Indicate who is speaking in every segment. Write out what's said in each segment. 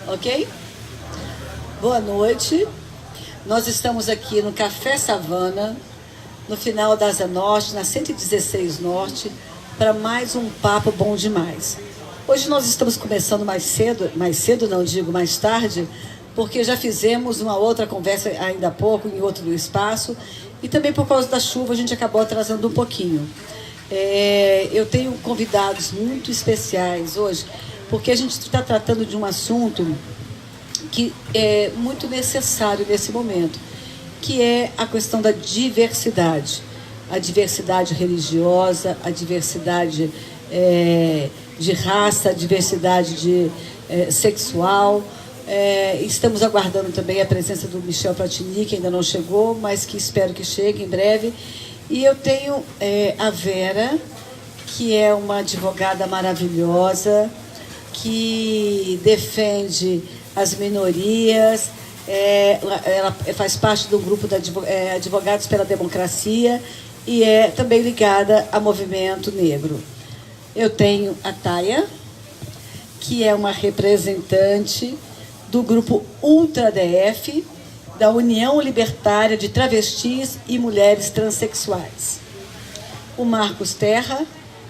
Speaker 1: Ok? Boa noite. Nós estamos aqui no Café Savana, no final da Asa Norte, na 116 Norte, para mais um Papo Bom Demais. Hoje nós estamos começando mais cedo não digo mais tarde, porque já fizemos uma outra conversa ainda há pouco, em outro espaço, e também por causa da chuva a gente acabou atrasando um pouquinho. Eu tenho convidados muito especiais hoje, porque a gente está tratando de um assunto que é muito necessário nesse momento, que é a questão da diversidade. A diversidade religiosa, a diversidade de raça, a diversidade sexual. Estamos aguardando também a presença do Michel Platini, que ainda não chegou, mas que espero que chegue em breve. E eu tenho a Vera, que é uma advogada maravilhosa, que defende as minorias, ela faz parte do grupo de Advogados pela Democracia e é também ligada ao movimento negro. Eu tenho a Taya, que é uma representante do grupo Ultra DF, da União Libertária de Travestis e Mulheres Transsexuais. O Marcos Terra,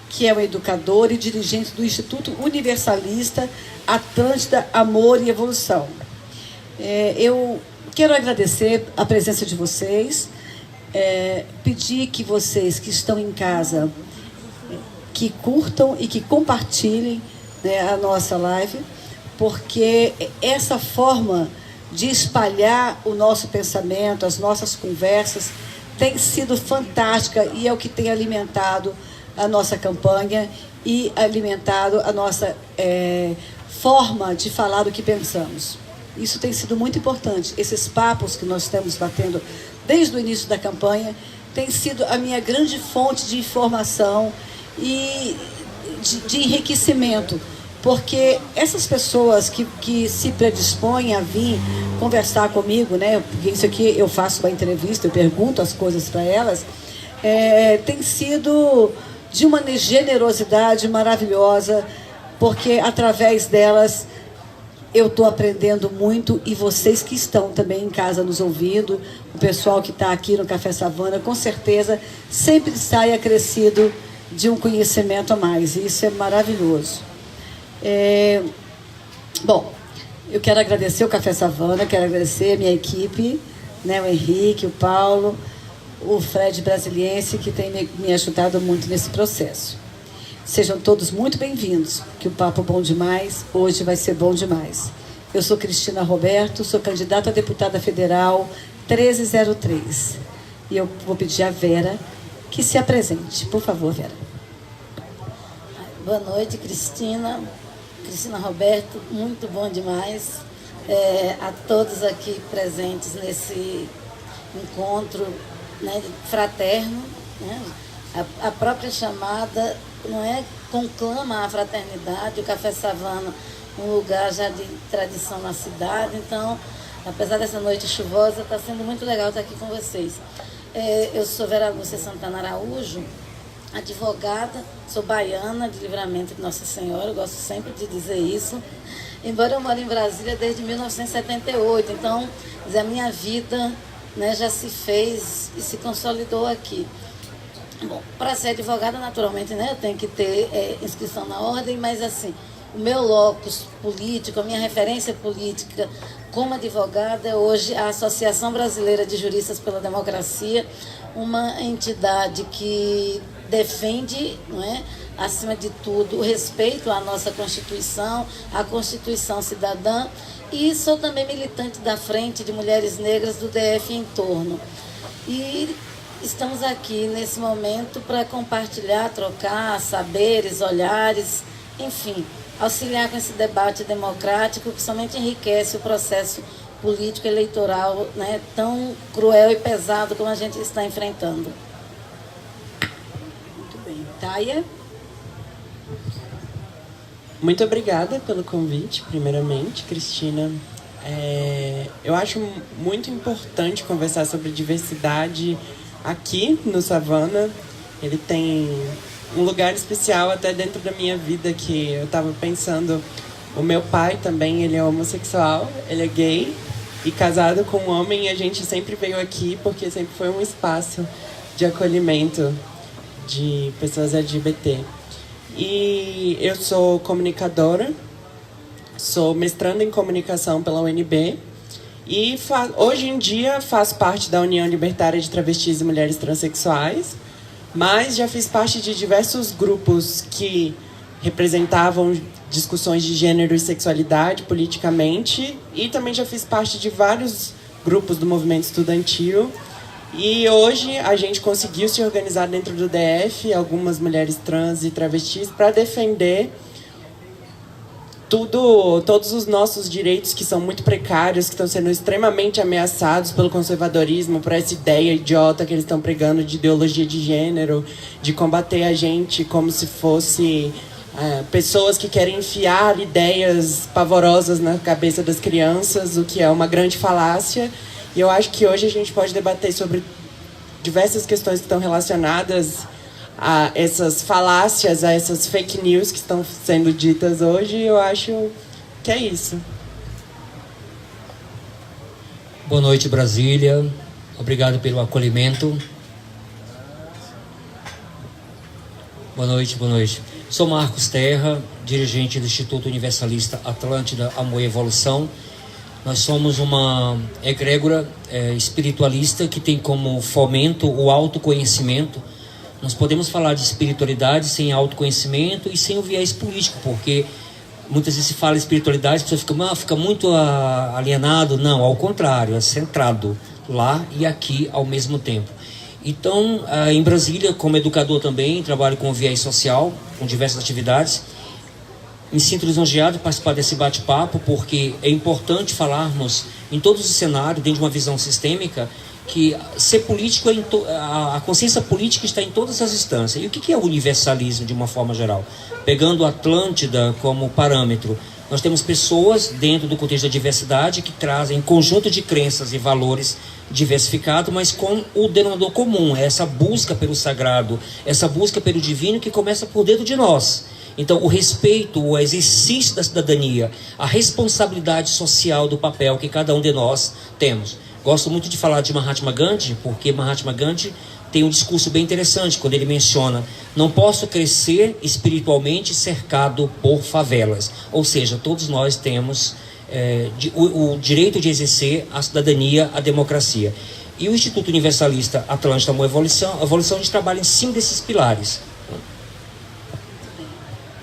Speaker 1: que é um educador e dirigente do Instituto Universalista Atlântida, Amor e Evolução. Eu quero agradecer a presença de vocês, pedir que vocês que estão em casa, que curtam e que compartilhem, né, a nossa live, porque essa forma de espalhar o nosso pensamento, as nossas conversas, tem sido fantástica e é o que tem alimentado a nossa campanha e alimentado a nossa forma de falar o que pensamos. Isso tem sido muito importante. Esses papos que nós estamos batendo desde o início da campanha tem sido a minha grande fonte de informação e de enriquecimento, porque essas pessoas que se predispõem a vir conversar comigo, né, porque isso aqui eu faço uma entrevista, eu pergunto as coisas para elas, tem sido de uma generosidade maravilhosa, porque através delas eu estou aprendendo muito e vocês que estão também em casa nos ouvindo, o pessoal que está aqui no Café Savana, com certeza sempre sai acrescido de um conhecimento a mais. E isso é maravilhoso. Bom, eu quero agradecer o Café Savana, quero agradecer a minha equipe, né, o Henrique, o Paulo, o Fred Brasiliense, que tem me ajudado muito nesse processo. Sejam todos muito bem-vindos, que o papo bom demais, hoje vai ser bom demais. Eu sou Cristina Roberto, sou candidata a deputada federal 1303. E eu vou pedir a Vera que se apresente. Por favor, Vera.
Speaker 2: Boa noite, Cristina. Cristina Roberto, muito bom demais. A todos aqui presentes nesse encontro, né, fraterno, né? A própria chamada, não é, conclama a fraternidade. O Café Savana, um lugar já de tradição na cidade. Então, apesar dessa noite chuvosa, está sendo muito legal estar aqui com vocês. Eu sou Vera Lúcia Santana Araújo, advogada, sou baiana de Livramento de Nossa Senhora, eu gosto sempre de dizer isso, embora eu moro em Brasília desde 1978, então a minha vida, né, já se fez e se consolidou aqui. Bom, para ser advogada, naturalmente, né, eu tenho que ter inscrição na ordem, mas assim, o meu locus político, a minha referência política como advogada é hoje a Associação Brasileira de Juristas pela Democracia, uma entidade que defende, não é, acima de tudo, o respeito à nossa Constituição, à Constituição Cidadã, e sou também militante da Frente de Mulheres Negras do DF em torno. E estamos aqui nesse momento para compartilhar, trocar saberes, olhares, enfim, auxiliar com esse debate democrático que somente enriquece o processo político eleitoral, né, tão cruel e pesado como a gente está enfrentando.
Speaker 1: Muito bem. Taya?
Speaker 3: Muito obrigada pelo convite, primeiramente, Cristina. Eu acho muito importante conversar sobre diversidade aqui no Savana. Ele tem um lugar especial até dentro da minha vida, que eu estava pensando O meu pai também, ele é homossexual, ele é gay e casado com um homem, e a gente sempre veio aqui porque sempre foi um espaço de acolhimento de pessoas LGBT. E eu sou comunicadora, sou mestranda em comunicação pela UNB e hoje em dia faço parte da União Libertária de Travestis e Mulheres Transsexuais, mas já fiz parte de diversos grupos que representavam discussões de gênero e sexualidade politicamente, e também já fiz parte de vários grupos do movimento estudantil. E hoje a gente conseguiu se organizar dentro do DF, algumas mulheres trans e travestis, para defender todos os nossos direitos que são muito precários, que estão sendo extremamente ameaçados pelo conservadorismo, por essa ideia idiota que eles estão pregando de ideologia de gênero, de combater a gente como se fosse pessoas que querem enfiar ideias pavorosas na cabeça das crianças, o que é uma grande falácia. E eu acho que hoje a gente pode debater sobre diversas questões que estão relacionadas a essas falácias, a essas fake news que estão sendo ditas hoje. Eu acho que é isso.
Speaker 4: Boa noite, Brasília. Obrigado pelo acolhimento. Boa noite, boa noite. Sou Marcos Terra, dirigente do Instituto Universalista Atlântida Amor e Evolução. Nós somos uma egrégora espiritualista que tem como fomento o autoconhecimento. Nós podemos falar de espiritualidade sem autoconhecimento e sem o viés político, porque muitas vezes se fala espiritualidade, a pessoa fica muito alienado. Não, ao contrário, é centrado lá e aqui ao mesmo tempo. Então, em Brasília, como educador também, trabalho com o viés social, com diversas atividades. Me sinto lisonjeado de participar desse bate-papo, porque é importante falarmos em todos os cenários, dentro de uma visão sistêmica, que ser político a consciência política está em todas as instâncias. E o que é o universalismo de uma forma geral? Pegando a Atlântida como parâmetro, nós temos pessoas dentro do contexto da diversidade que trazem conjunto de crenças e valores diversificado, mas com o denominador comum, essa busca pelo sagrado, essa busca pelo divino que começa por dentro de nós. Então, o respeito, o exercício da cidadania, a responsabilidade social do papel que cada um de nós temos. Gosto muito de falar de Mahatma Gandhi, porque Mahatma Gandhi tem um discurso bem interessante, quando ele menciona: não posso crescer espiritualmente cercado por favelas. Ou seja, todos nós temos o direito de exercer a cidadania, a democracia. E o Instituto Universalista Atlântida Amor e Evolução, a gente trabalha em cima desses pilares.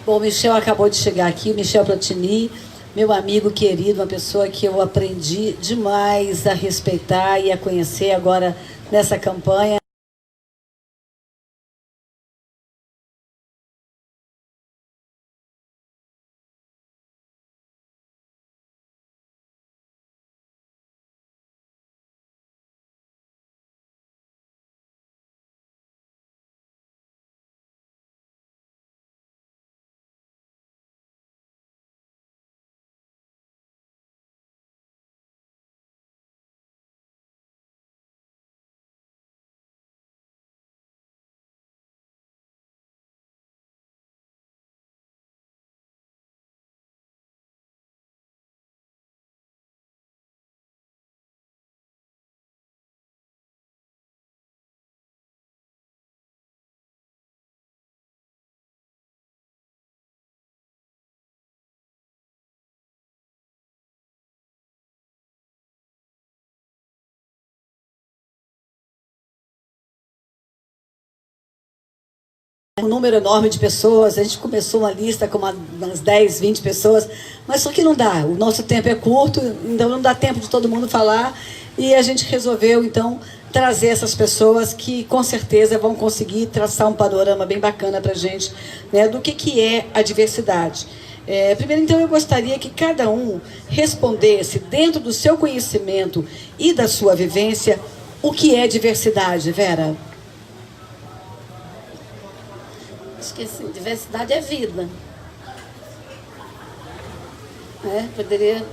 Speaker 1: Bom, o Michel acabou de chegar aqui, o Michel Platini, meu amigo querido, uma pessoa que eu aprendi demais a respeitar e a conhecer agora nessa campanha. Um número enorme de pessoas, a gente começou uma lista com umas 10, 20 pessoas, mas só que não dá, o nosso tempo é curto, então não dá tempo de todo mundo falar, e a gente resolveu, então, trazer essas pessoas que, com certeza, vão conseguir traçar um panorama bem bacana para a gente, né, do que é a diversidade. Primeiro, então, eu gostaria que cada um respondesse, dentro do seu conhecimento e da sua vivência, o que é diversidade, Vera?
Speaker 2: Acho que assim, diversidade é vida. Poderia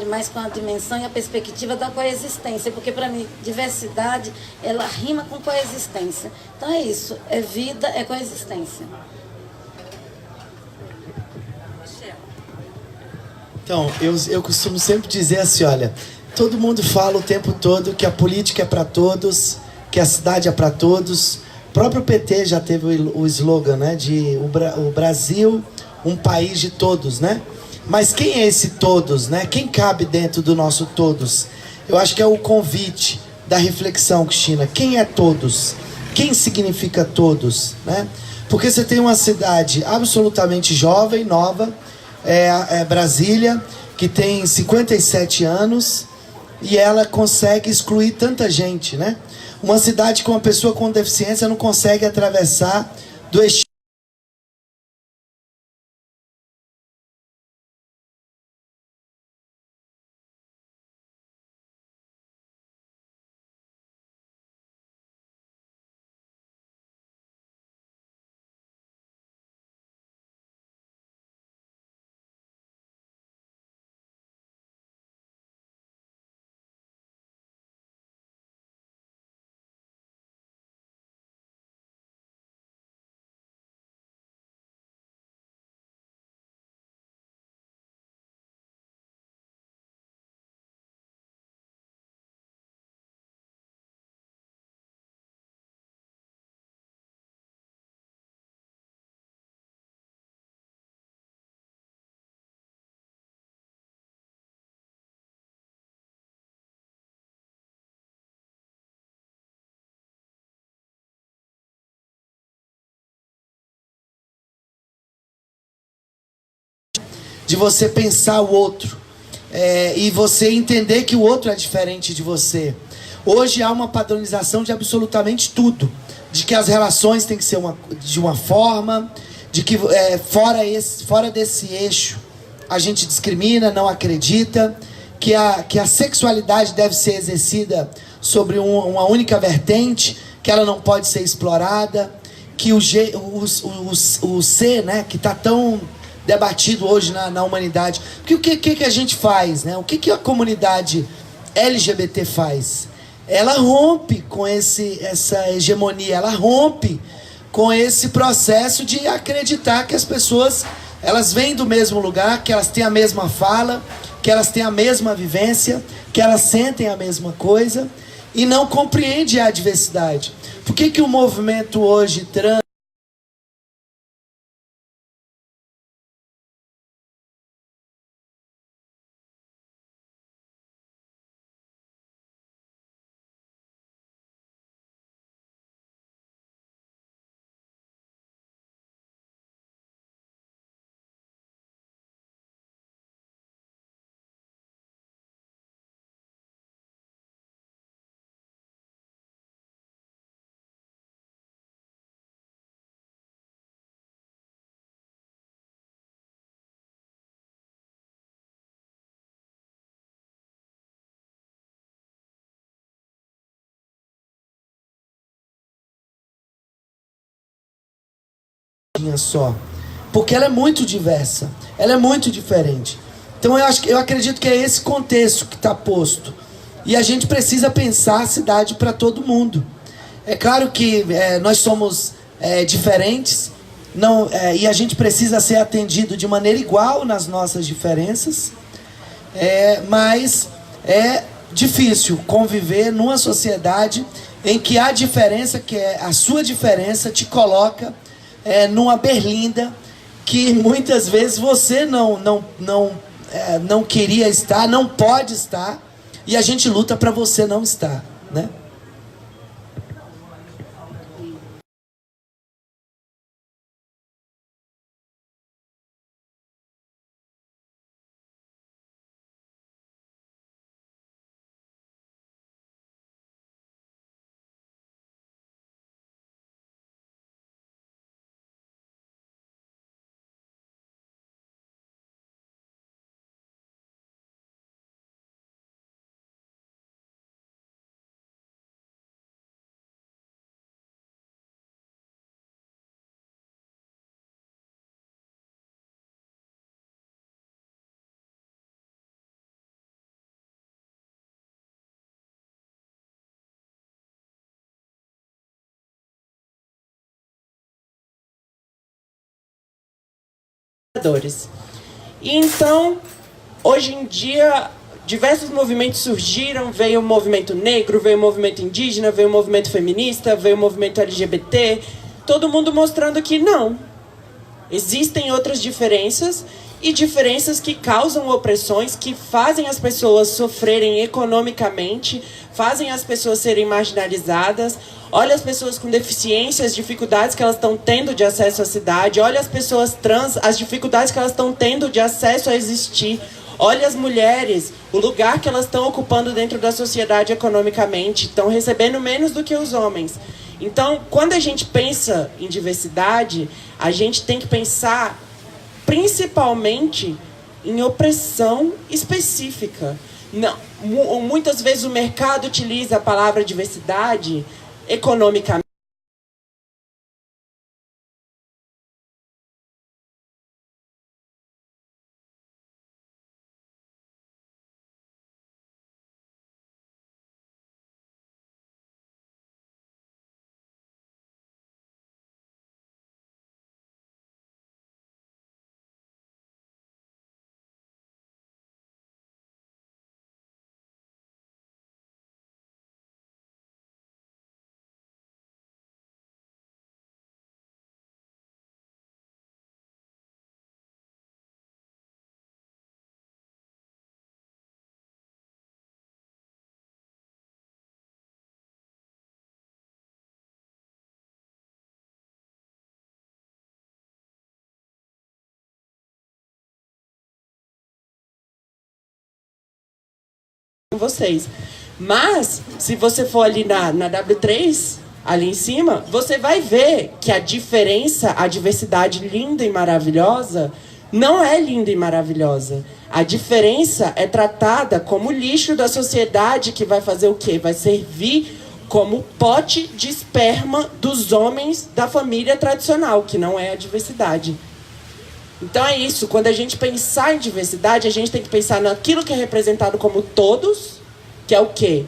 Speaker 2: mais com a dimensão e a perspectiva da coexistência, porque para mim diversidade ela rima com coexistência. Então é isso, é vida, é coexistência.
Speaker 5: Então, eu costumo sempre dizer assim, olha, todo mundo fala o tempo todo que a política é para todos, que a cidade é para todos. O próprio PT já teve o slogan, né, de o Brasil, um país de todos, né? Mas quem é esse todos, né? Quem cabe dentro do nosso todos? Eu acho que é o convite da reflexão, Cristina. Quem é todos? Quem significa todos, né? Porque você tem uma cidade absolutamente jovem, nova, Brasília, que tem 57 anos e ela consegue excluir tanta gente, né? Uma cidade com uma pessoa com deficiência não consegue atravessar do estilo de você pensar o outro, e você entender que o outro é diferente de você. Hoje há uma padronização de absolutamente tudo, de que as relações têm que ser de uma forma, de que fora desse eixo a gente discrimina, não acredita, que a sexualidade deve ser exercida sobre uma única vertente, que ela não pode ser explorada, que o ser, né, que está tão debatido hoje na humanidade. Porque o que a gente faz, né? O que a comunidade LGBT faz? Ela rompe com essa hegemonia, ela rompe com esse processo de acreditar que as pessoas, elas vêm do mesmo lugar, que elas têm a mesma fala, que elas têm a mesma vivência, que elas sentem a mesma coisa e não compreende a diversidade. Por que o movimento hoje trans só, porque ela é muito diversa, ela é muito diferente. Então eu acredito que é esse contexto que está posto, e a gente precisa pensar a cidade para todo mundo. É claro que nós somos diferentes, não, e a gente precisa ser atendido de maneira igual nas nossas diferenças, mas é difícil conviver numa sociedade em que a diferença, que é a sua diferença, te coloca numa berlinda que muitas vezes você não queria estar, não pode estar, e a gente luta para você não estar, né?
Speaker 3: trabalhadores. E então, hoje em dia, diversos movimentos surgiram, veio o movimento negro, veio o movimento indígena, veio o movimento feminista, veio o movimento LGBT, todo mundo mostrando que não. Existem outras diferenças, e diferenças que causam opressões, que fazem as pessoas sofrerem economicamente, fazem as pessoas serem marginalizadas. Olha as pessoas com deficiências, as dificuldades que elas estão tendo de acesso à cidade. Olha as pessoas trans, as dificuldades que elas estão tendo de acesso a existir. Olha as mulheres, o lugar que elas estão ocupando dentro da sociedade economicamente. Estão recebendo menos do que os homens. Então, quando a gente pensa em diversidade, a gente tem que pensar principalmente em opressão específica. Não, muitas vezes o mercado utiliza a palavra diversidade economicamente. Vocês. Mas, se você for ali na W3, ali em cima, você vai ver que a diferença, a diversidade linda e maravilhosa, não é linda e maravilhosa. A diferença é tratada como lixo da sociedade, que vai fazer o quê? Vai servir como pote de esperma dos homens da família tradicional, que não é a diversidade. Então é isso, quando a gente pensar em diversidade, a gente tem que pensar naquilo que é representado como todos, que é o quê?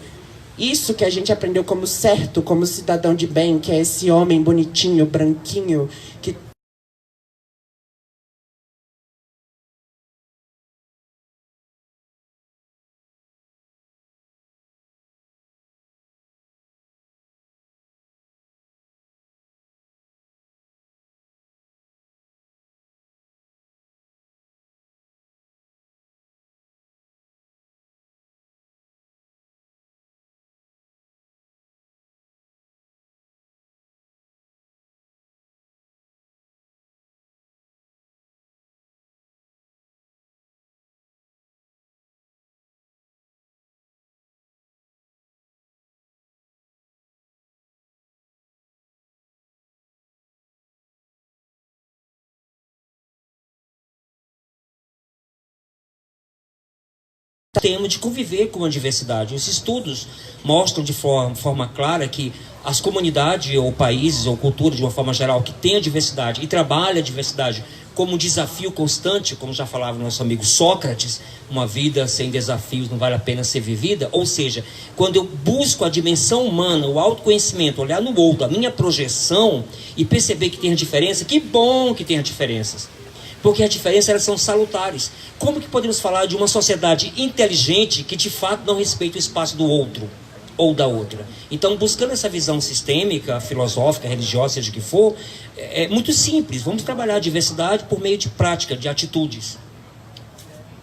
Speaker 3: Isso que a gente aprendeu como certo, como cidadão de bem, que é esse homem bonitinho, branquinho, que
Speaker 4: temos de conviver com a diversidade. Os estudos mostram de forma clara que as comunidades, ou países, ou culturas, de uma forma geral, que têm a diversidade e trabalham a diversidade como um desafio constante, como já falava nosso amigo Sócrates, uma vida sem desafios não vale a pena ser vivida. Ou seja, quando eu busco a dimensão humana, o autoconhecimento, olhar no outro, a minha projeção e perceber que tem a diferença, que bom que tem as diferenças. Porque as diferenças, elas são salutares. Como que podemos falar de uma sociedade inteligente que de fato não respeita o espaço do outro ou da outra? Então, buscando essa visão sistêmica, filosófica, religiosa, seja o que for, é muito simples. Vamos trabalhar a diversidade por meio de prática, de atitudes.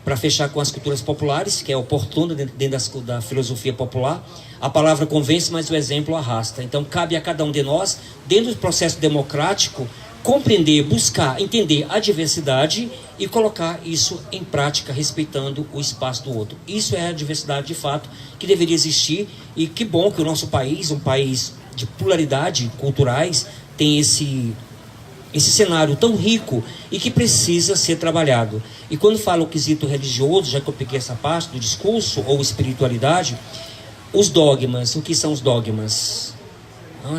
Speaker 4: Para fechar com as culturas populares, que é oportuno dentro da filosofia popular, a palavra convence, mas o exemplo arrasta. Então, cabe a cada um de nós, dentro do processo democrático, compreender, buscar, entender a diversidade e colocar isso em prática, respeitando o espaço do outro. Isso é a diversidade de fato que deveria existir, e que bom que o nosso país, um país de pluralidade culturais, tem esse cenário tão rico e que precisa ser trabalhado. E quando falo o quesito religioso, já que eu peguei essa parte do discurso ou espiritualidade, os dogmas, o que são os dogmas?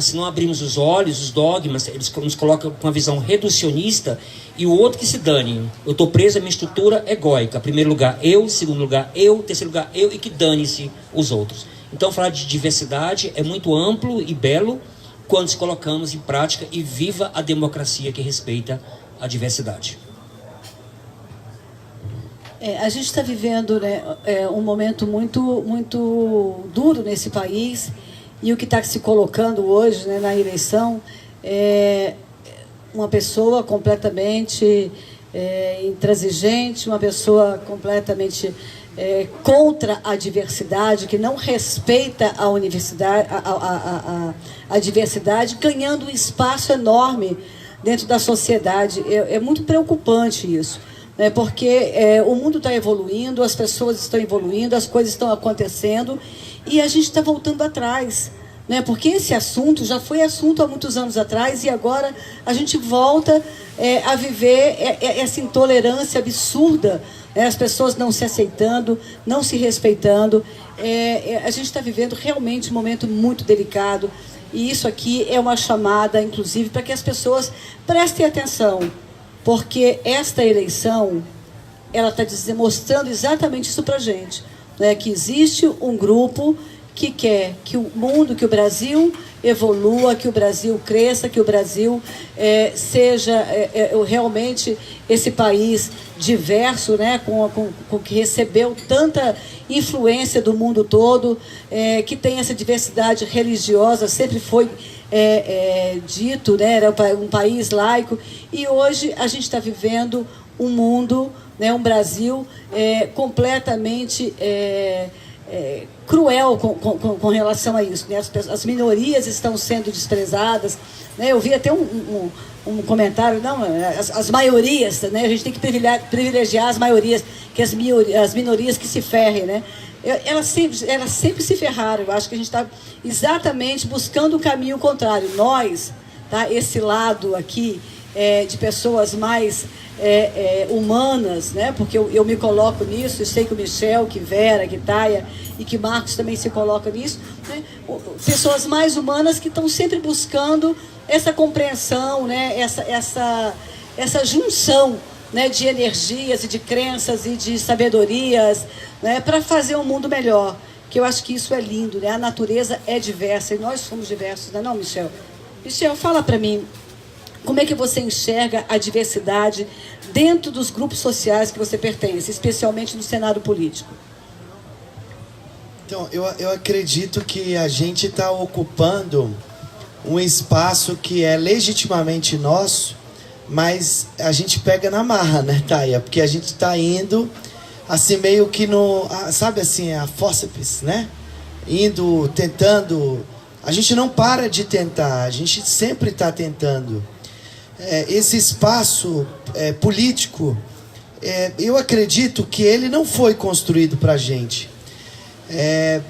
Speaker 4: Se não abrirmos os olhos, os dogmas, eles nos colocam com uma visão reducionista, e o outro que se dane. Eu estou preso à minha estrutura egóica. Primeiro lugar, eu. Segundo lugar, eu. Terceiro lugar, eu. E que dane-se os outros. Então, falar de diversidade é muito amplo e belo quando se colocamos em prática, e viva a democracia que respeita a diversidade.
Speaker 1: A gente está vivendo, né, um momento muito duro nesse país, e o que está se colocando hoje, né, na eleição é uma pessoa completamente intransigente, uma pessoa completamente contra a diversidade, que não respeita a universidade, a diversidade, ganhando um espaço enorme dentro da sociedade. É muito preocupante isso, né? Porque o mundo está evoluindo, as pessoas estão evoluindo, as coisas estão acontecendo, e a gente está voltando atrás, né? Porque esse assunto já foi assunto há muitos anos atrás, e agora a gente volta a viver essa intolerância absurda, as pessoas não se aceitando, não se respeitando. A gente está vivendo realmente um momento muito delicado, e isso aqui é uma chamada, inclusive, para que as pessoas prestem atenção, porque esta eleição, ela está demonstrando exatamente isso para a gente, né? Que existe um grupo que quer que o mundo, que o Brasil evolua, que o Brasil cresça, que o Brasil seja realmente esse país diverso, né, com que recebeu tanta influência do mundo todo, que tem essa diversidade religiosa, sempre foi dito, né, era um país laico, e hoje a gente está vivendo um mundo, né, um Brasil completamente cruel com relação a isso, né? As minorias estão sendo desprezadas, né? Eu vi até um comentário, não, as maiorias, né? A gente tem que privilegiar as maiorias, que as minorias que se ferrem, né? Elas sempre se ferraram. Eu acho que a gente está exatamente buscando o caminho contrário. Nós, tá? Esse lado aqui de pessoas mais humanas, né? Porque eu me coloco nisso, eu sei que o Michel, que Vera, que Taia e que Marcos também se colocam nisso, né? Pessoas mais humanas que estão sempre buscando essa compreensão, né? essa junção, né? De energias e de crenças e de sabedorias, né? Para fazer um mundo melhor, que eu acho que isso é lindo, né? A natureza é diversa e nós somos diversos, não é não, Michel? Michel, fala para mim, como é que você enxerga a diversidade dentro dos grupos sociais que você pertence, especialmente no cenário político?
Speaker 5: Então, eu acredito que a gente está ocupando um espaço que é legitimamente nosso, mas a gente pega na marra, né, Taia? Porque a gente está indo assim meio que sabe assim, a fórceps, né? Indo, tentando. A gente não para de tentar, a gente sempre está tentando. Esse espaço político, eu acredito que ele não foi construído para a gente.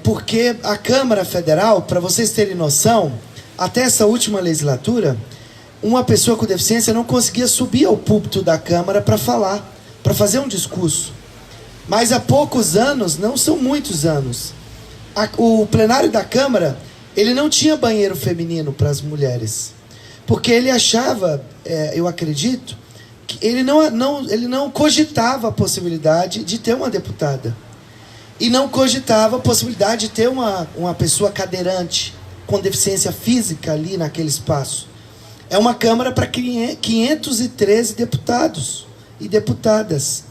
Speaker 5: Porque a Câmara Federal, para vocês terem noção, até essa última legislatura, uma pessoa com deficiência não conseguia subir ao púlpito da Câmara para falar, para fazer um discurso. Mas há poucos anos, não são muitos anos, o plenário da Câmara, ele não tinha banheiro feminino para as mulheres. Porque ele achava, eu acredito, que ele não cogitava a possibilidade de ter uma deputada. E não cogitava a possibilidade de ter uma pessoa cadeirante, com deficiência física ali naquele espaço. É uma Câmara para 513 deputados e deputadas.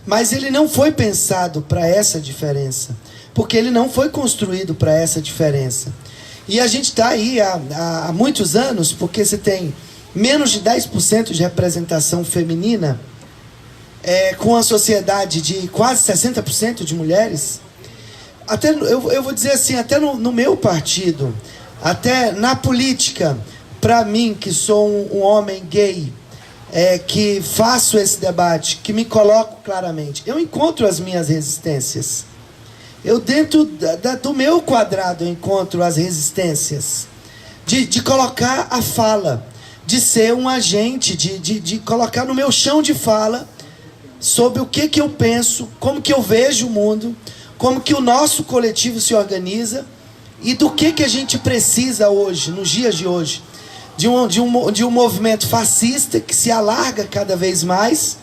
Speaker 5: Mas ele não foi pensado para essa diferença, porque ele não foi construído para essa diferença. E a gente está aí há muitos anos, porque você tem menos de 10% de representação feminina, com a sociedade de quase 60% de mulheres. Até, eu vou dizer assim, até no meu partido, até na política, para mim, que sou um homem gay, que faço esse debate, que me coloco claramente, eu encontro as minhas resistências. Eu, dentro do meu quadrado, eu encontro as resistências de colocar a fala, de ser um agente, de colocar no meu chão de fala sobre o que eu penso, como que eu vejo o mundo, como que o nosso coletivo se organiza e do que a gente precisa hoje, nos dias de hoje, de um movimento fascista que se alarga cada vez mais,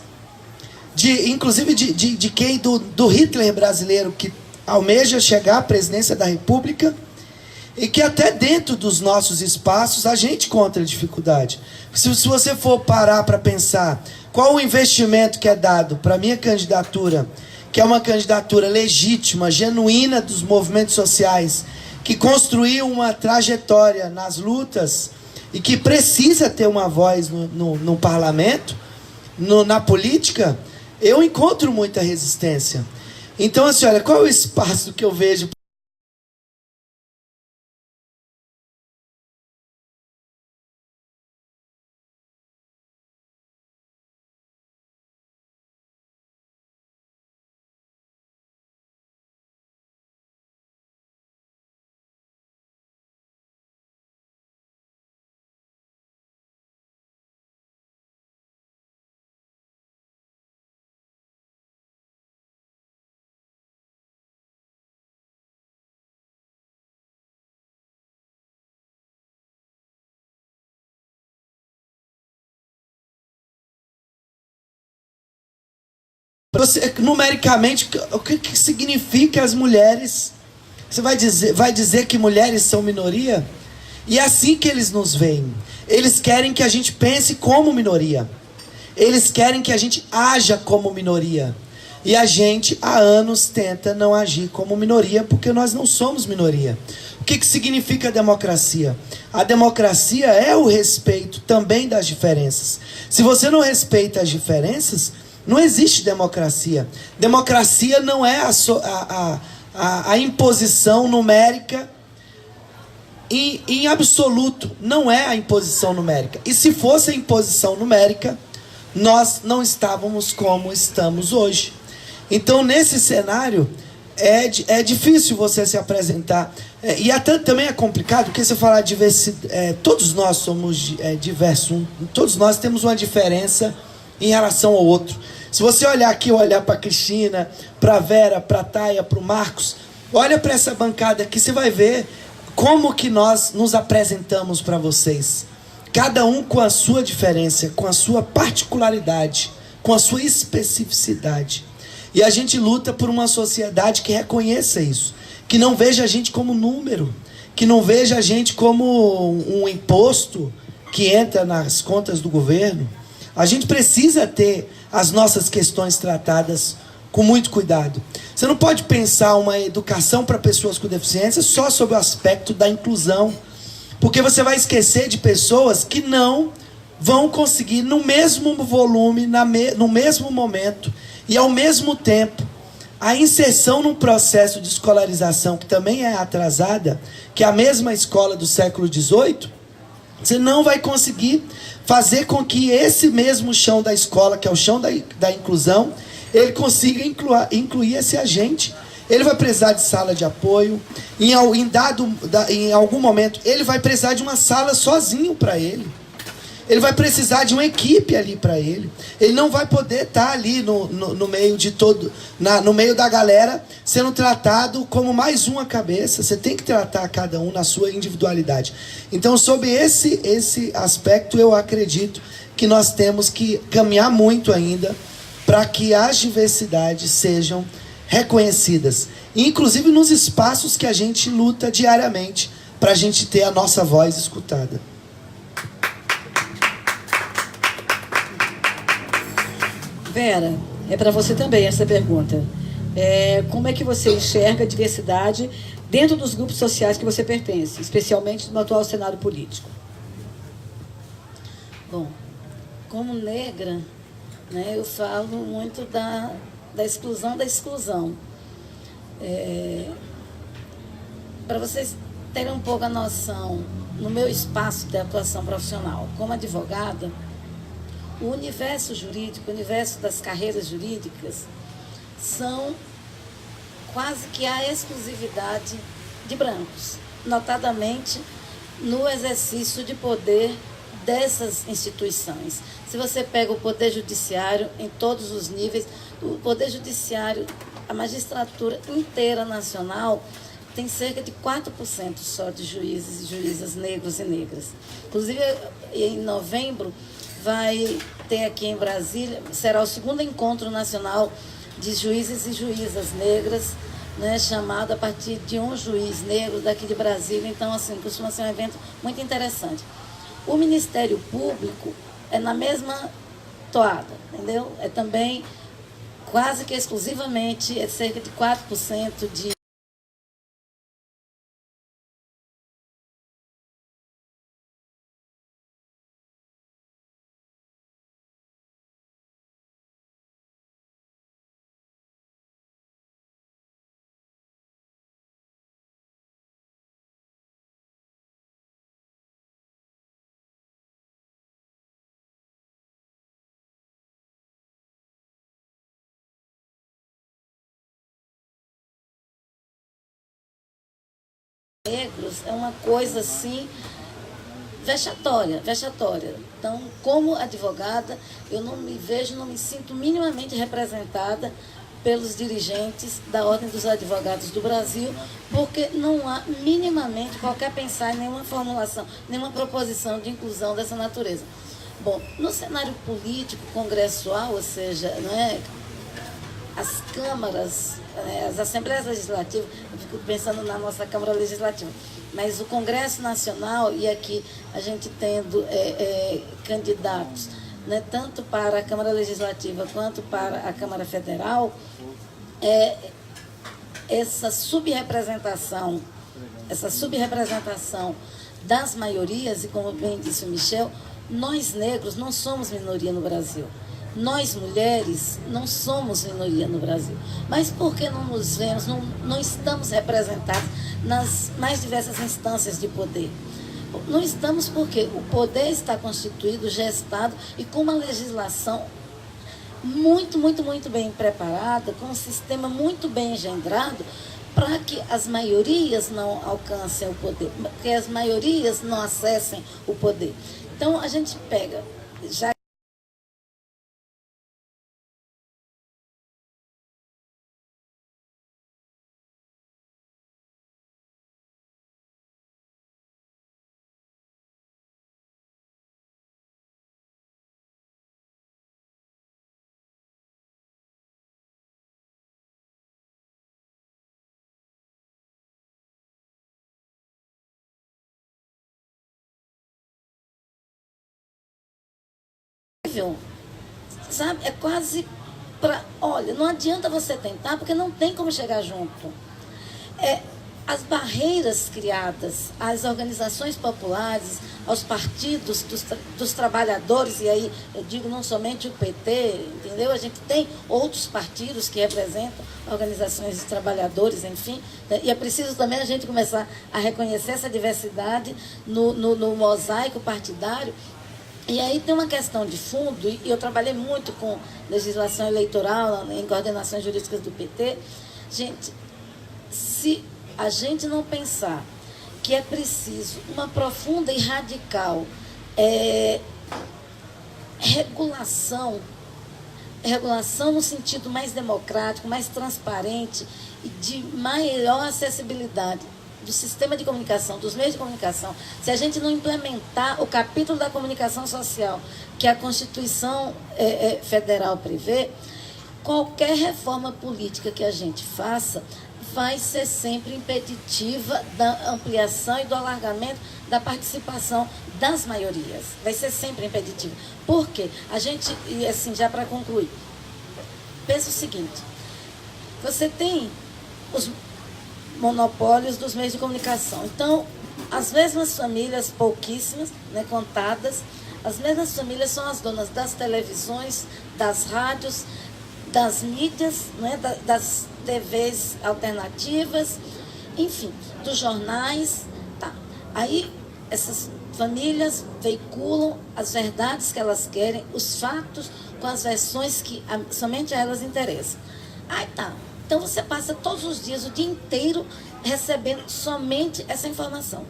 Speaker 5: inclusive de quem do Hitler brasileiro, que almeja chegar à presidência da República, e que até dentro dos nossos espaços a gente encontra dificuldade. Se você for parar para pensar qual o investimento que é dado para a minha candidatura que é uma candidatura legítima, genuína dos movimentos sociais, que construiu uma trajetória nas lutas e que precisa ter uma voz no parlamento, na política, eu encontro muita resistência. Então, assim, olha, qual é o espaço que eu vejo? Você, numericamente, o que significa as mulheres? Você vai dizer que mulheres são minoria? E é assim que eles nos veem. Eles querem que a gente pense como minoria. Eles querem que a gente haja como minoria. E a gente, há anos, tenta não agir como minoria, porque nós não somos minoria. O que significa a democracia? A democracia é o respeito também das diferenças. Se você não respeita as diferenças, não existe democracia. Democracia não é a imposição numérica em absoluto. Não é a imposição numérica. E se fosse a imposição numérica, nós não estávamos como estamos hoje. Então, nesse cenário, é difícil você se apresentar. E até também é complicado, porque você falar diversidade, todos nós somos diversos. Todos nós temos uma diferença em relação ao outro. Se você olhar aqui, olhar para a Cristina, para a Vera, para a Taia, para o Marcos, olha para essa bancada aqui, você vai ver como que nós nos apresentamos para vocês. Cada um com a sua diferença, com a sua particularidade, com a sua especificidade. E a gente luta por uma sociedade que reconheça isso, que não veja a gente como número, que não veja a gente como um imposto que entra nas contas do governo. A gente precisa ter as nossas questões tratadas com muito cuidado. Você não pode pensar uma educação para pessoas com deficiência só sob o aspecto da inclusão, porque você vai esquecer de pessoas que não vão conseguir no mesmo volume, no mesmo momento e ao mesmo tempo a inserção num processo de escolarização que também é atrasada, que é a mesma escola do século XVIII. Você não vai conseguir fazer com que esse mesmo chão da escola, que é o chão da inclusão, ele consiga incluir esse agente. Ele vai precisar de sala de apoio. Em algum momento, ele vai precisar de uma sala sozinho para ele. Ele vai precisar de uma equipe ali para ele. Ele não vai poder estar ali no meio de todo, no meio da galera, sendo tratado como mais uma cabeça. Você tem que tratar cada um na sua individualidade. Então, sob esse aspecto, eu acredito que nós temos que caminhar muito ainda para que as diversidades sejam reconhecidas, inclusive nos espaços que a gente luta diariamente para a gente ter a nossa voz escutada.
Speaker 1: Vera, é para você também essa pergunta. Como é que você enxerga a diversidade dentro dos grupos sociais que você pertence, especialmente no atual cenário político?
Speaker 2: Bom, como negra, né, eu falo muito da exclusão da exclusão. Para vocês terem um pouco a noção, no meu espaço de atuação profissional, como advogada, o universo jurídico, o universo das carreiras jurídicas, são quase que a exclusividade de brancos, notadamente no exercício de poder dessas instituições. Se você pega o Poder Judiciário em todos os níveis, o Poder Judiciário, a magistratura inteira nacional, tem cerca de 4% só de juízes e juízas negros e negras. Inclusive, em novembro, vai ter aqui em Brasília, será o segundo encontro nacional de juízes e juízas negras, né, chamado a partir de um juiz negro daqui de Brasília. Então, assim, costuma ser um evento muito interessante. O Ministério Público é na mesma toada, entendeu? É também quase que exclusivamente, é cerca de 4% de negros é uma coisa assim vexatória, vexatória. Então, como advogada, eu não me vejo, não me sinto minimamente representada pelos dirigentes da Ordem dos Advogados do Brasil, porque não há minimamente qualquer pensar em nenhuma formulação, nenhuma proposição de inclusão dessa natureza. Bom, no cenário político, congressual, ou seja, né, as câmaras, as assembleias legislativas, eu fico pensando na nossa Câmara Legislativa, mas o Congresso Nacional, e aqui a gente tendo candidatos, né, tanto para a Câmara Legislativa quanto para a Câmara Federal, essa subrepresentação das maiorias, e como bem disse o Michel, nós negros não somos minoria no Brasil. Nós, mulheres, não somos minoria no Brasil. Mas por que não nos vemos, não estamos representados nas mais diversas instâncias de poder? Não estamos porque o poder está constituído, gestado e com uma legislação muito, muito, muito bem preparada, com um sistema muito bem engendrado, para que as maiorias não alcancem o poder, que as maiorias não acessem o poder. Então, a gente pega... já sabe, é quase para... Olha, não adianta você tentar, porque não tem como chegar junto. As barreiras criadas às organizações populares, aos partidos dos trabalhadores, e aí eu digo não somente o PT, entendeu? A gente tem outros partidos que representam organizações de trabalhadores, enfim, né? E é preciso também a gente começar a reconhecer essa diversidade no mosaico partidário. E aí tem uma questão de fundo, e eu trabalhei muito com legislação eleitoral em coordenações jurídicas do PT. Gente, se a gente não pensar que é preciso uma profunda e radical regulação no sentido mais democrático, mais transparente e de maior acessibilidade do sistema de comunicação, dos meios de comunicação, se a gente não implementar o capítulo da comunicação social que a Constituição Federal prevê, qualquer reforma política que a gente faça vai ser sempre impeditiva da ampliação e do alargamento da participação das maiorias. Vai ser sempre impeditiva. Por quê? A gente, e assim, já para concluir, pensa o seguinte: você tem os monopólios dos meios de comunicação. Então, as mesmas famílias, pouquíssimas, né, contadas, as mesmas famílias são as donas das televisões, das rádios, das mídias, né, das TVs alternativas, enfim, dos jornais. Tá. Aí, essas famílias veiculam as verdades que elas querem, os fatos com as versões que somente a elas interessam. Aí tá. Então, você passa todos os dias, o dia inteiro, recebendo somente essa informação.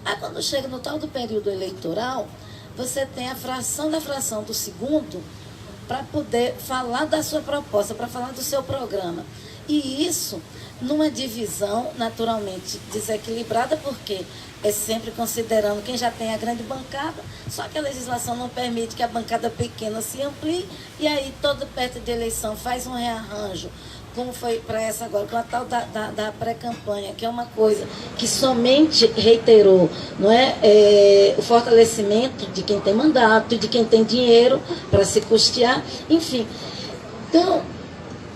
Speaker 2: Aí, quando chega no tal do período eleitoral, você tem a fração da fração do segundo para poder falar da sua proposta, para falar do seu programa. E isso numa divisão naturalmente desequilibrada, porque é sempre considerando quem já tem a grande bancada, só que a legislação não permite que a bancada pequena se amplie, e aí toda perto de eleição faz um rearranjo, como foi para essa agora, com a tal da pré-campanha, que é uma coisa que somente reiterou, não é, o fortalecimento de quem tem mandato, de quem tem dinheiro para se custear, enfim. Então,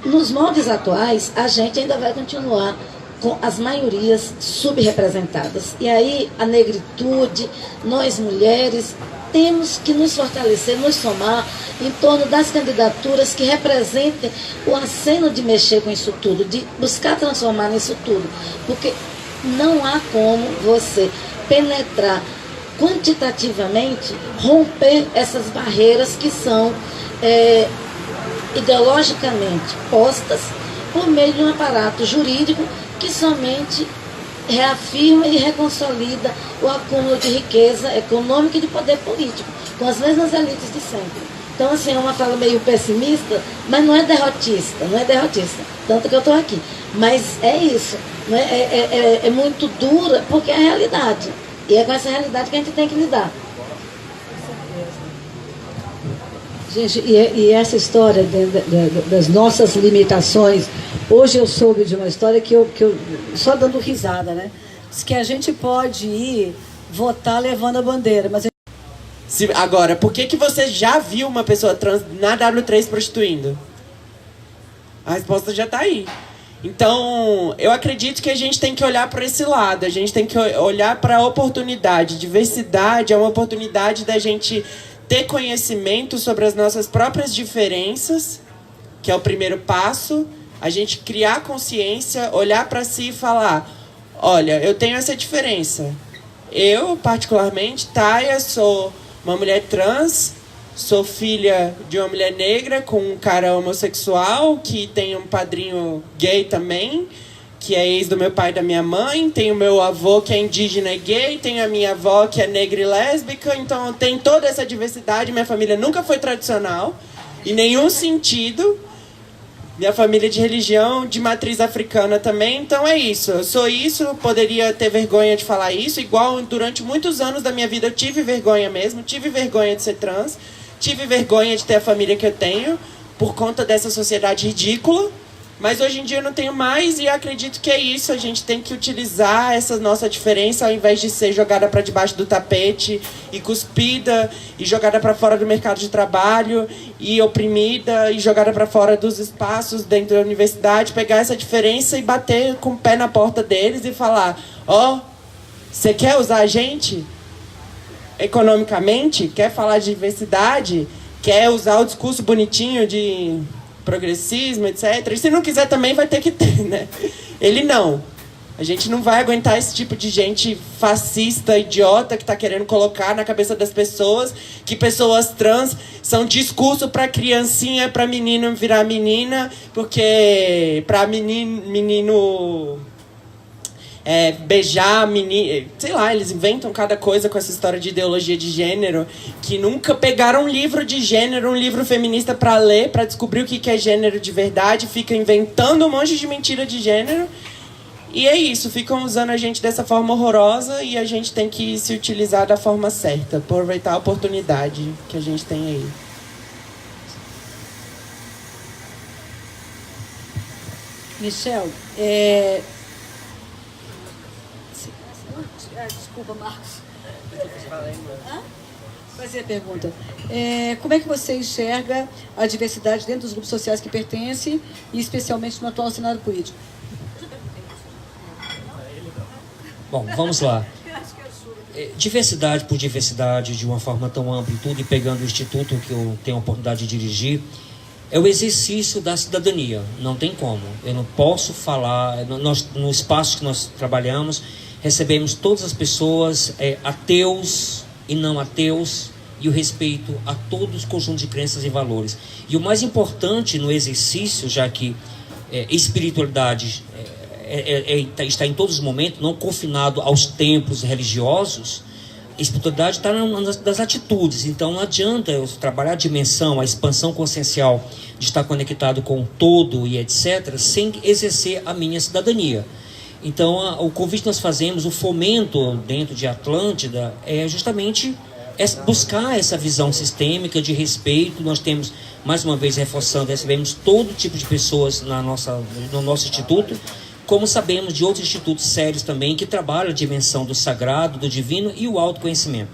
Speaker 2: nos moldes atuais, a gente ainda vai continuar com as maiorias subrepresentadas. E aí, a negritude, nós mulheres, temos que nos fortalecer, nos somar em torno das candidaturas que representem o aceno de mexer com isso tudo, de buscar transformar nisso tudo. Porque não há como você penetrar quantitativamente, romper essas barreiras que são ideologicamente postas por meio de um aparato jurídico que somente reafirma e reconsolida o acúmulo de riqueza econômica e de poder político, com as mesmas elites de sempre. Então, assim, é uma fala meio pessimista, mas não é derrotista, tanto que eu estou aqui. Mas é isso, não é muito dura, porque é a realidade. E é com essa realidade que a gente tem que lidar.
Speaker 1: Gente, e essa história das nossas limitações, hoje eu soube de uma história que eu só dando risada, né? Diz que a gente pode ir votar levando a bandeira, mas...
Speaker 3: Agora, por que você já viu uma pessoa trans na W3 prostituindo? A resposta já está aí. Então, eu acredito que a gente tem que olhar para esse lado, a gente tem que olhar para a oportunidade. Diversidade é uma oportunidade da gente ter conhecimento sobre as nossas próprias diferenças, que é o primeiro passo, a gente criar consciência, olhar para si e falar, olha, eu tenho essa diferença. Eu, particularmente, Taia, sou uma mulher trans, sou filha de uma mulher negra com um cara homossexual, que tem um padrinho gay também, que é ex do meu pai e da minha mãe, tem o meu avô que é indígena e gay, tem a minha avó que é negra e lésbica, então tem toda essa diversidade. Minha família nunca foi tradicional, em nenhum sentido. Minha família é de religião, de matriz africana também, então é isso. Eu sou isso, poderia ter vergonha de falar isso, igual durante muitos anos da minha vida eu tive vergonha mesmo, tive vergonha de ser trans, tive vergonha de ter a família que eu tenho, por conta dessa sociedade ridícula. Mas hoje em dia eu não tenho mais e acredito que é isso. A gente tem que utilizar essa nossa diferença ao invés de ser jogada para debaixo do tapete e cuspida e jogada para fora do mercado de trabalho e oprimida e jogada para fora dos espaços dentro da universidade. Pegar essa diferença e bater com o pé na porta deles e falar, ó, você quer usar a gente economicamente? Quer falar de diversidade? Quer usar o discurso bonitinho de progressismo, etc. E se não quiser também vai ter que ter, né? Ele não. A gente não vai aguentar esse tipo de gente fascista, idiota, que está querendo colocar na cabeça das pessoas que pessoas trans são discurso para criancinha, para menino virar menina, porque para menino beijar menino, sei lá, eles inventam cada coisa com essa história de ideologia de gênero, que nunca pegaram um livro de gênero, um livro feminista para ler, para descobrir o que é gênero de verdade, fica inventando um monte de mentira de gênero, e é isso, ficam usando a gente dessa forma horrorosa e a gente tem que se utilizar da forma certa, aproveitar a oportunidade que a gente tem aí.
Speaker 1: Michel, desculpa, Marcos. Fazer a pergunta. Como é que você enxerga a diversidade dentro dos grupos sociais que pertence, e especialmente no atual cenário político?
Speaker 4: Bom, vamos lá. Diversidade por diversidade, de uma forma tão ampla e tudo, e pegando o instituto que eu tenho a oportunidade de dirigir, é o exercício da cidadania. Não tem como. Eu não posso falar... no espaço que nós trabalhamos, recebemos todas as pessoas, ateus e não ateus, e o respeito a todos os conjuntos de crenças e valores. E o mais importante no exercício, já que espiritualidade está em todos os momentos, não confinado aos templos religiosos, a espiritualidade está nas atitudes. Então não adianta eu trabalhar a dimensão, a expansão consciencial de estar conectado com o todo e etc., sem exercer a minha cidadania. Então, o convite que nós fazemos, o fomento dentro de Atlântida, é justamente buscar essa visão sistêmica de respeito. Nós temos, mais uma vez reforçando, recebemos todo tipo de pessoas no nosso instituto, como sabemos de outros institutos sérios também, que trabalham a dimensão do sagrado, do divino e o autoconhecimento.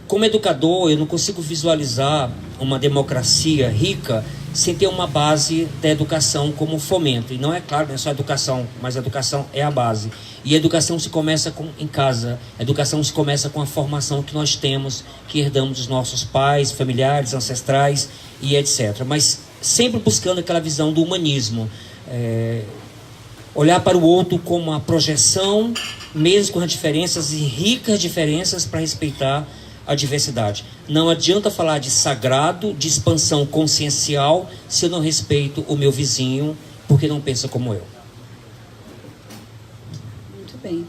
Speaker 4: como educador, eu não consigo visualizar uma democracia rica sem ter uma base da educação como fomento. E não é claro, não é só educação, mas a educação é a base. E a educação se começa em casa. A educação se começa com a formação que nós temos, que herdamos dos nossos pais, familiares, ancestrais e etc. Mas sempre buscando aquela visão do humanismo. Olhar para o outro como uma projeção, mesmo com as diferenças e ricas diferenças, para respeitar a diversidade. Não adianta falar de sagrado, de expansão consciencial, se eu não respeito o meu vizinho, porque não pensa como eu.
Speaker 1: Muito bem.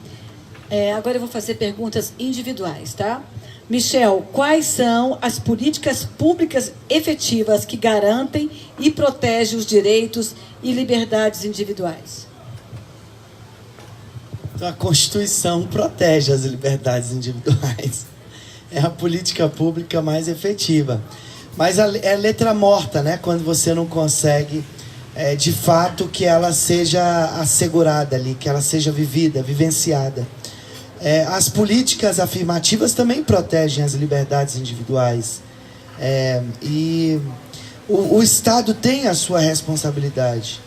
Speaker 1: Agora eu vou fazer perguntas individuais, tá? Michel, quais são as políticas públicas efetivas que garantem e protegem os direitos e liberdades individuais?
Speaker 5: Então, a Constituição protege as liberdades individuais. É a política pública mais efetiva. Mas é letra morta, né? Quando você não consegue, de fato, que ela seja assegurada ali, que ela seja vivida, vivenciada. As políticas afirmativas também protegem as liberdades individuais. E o Estado tem a sua responsabilidade.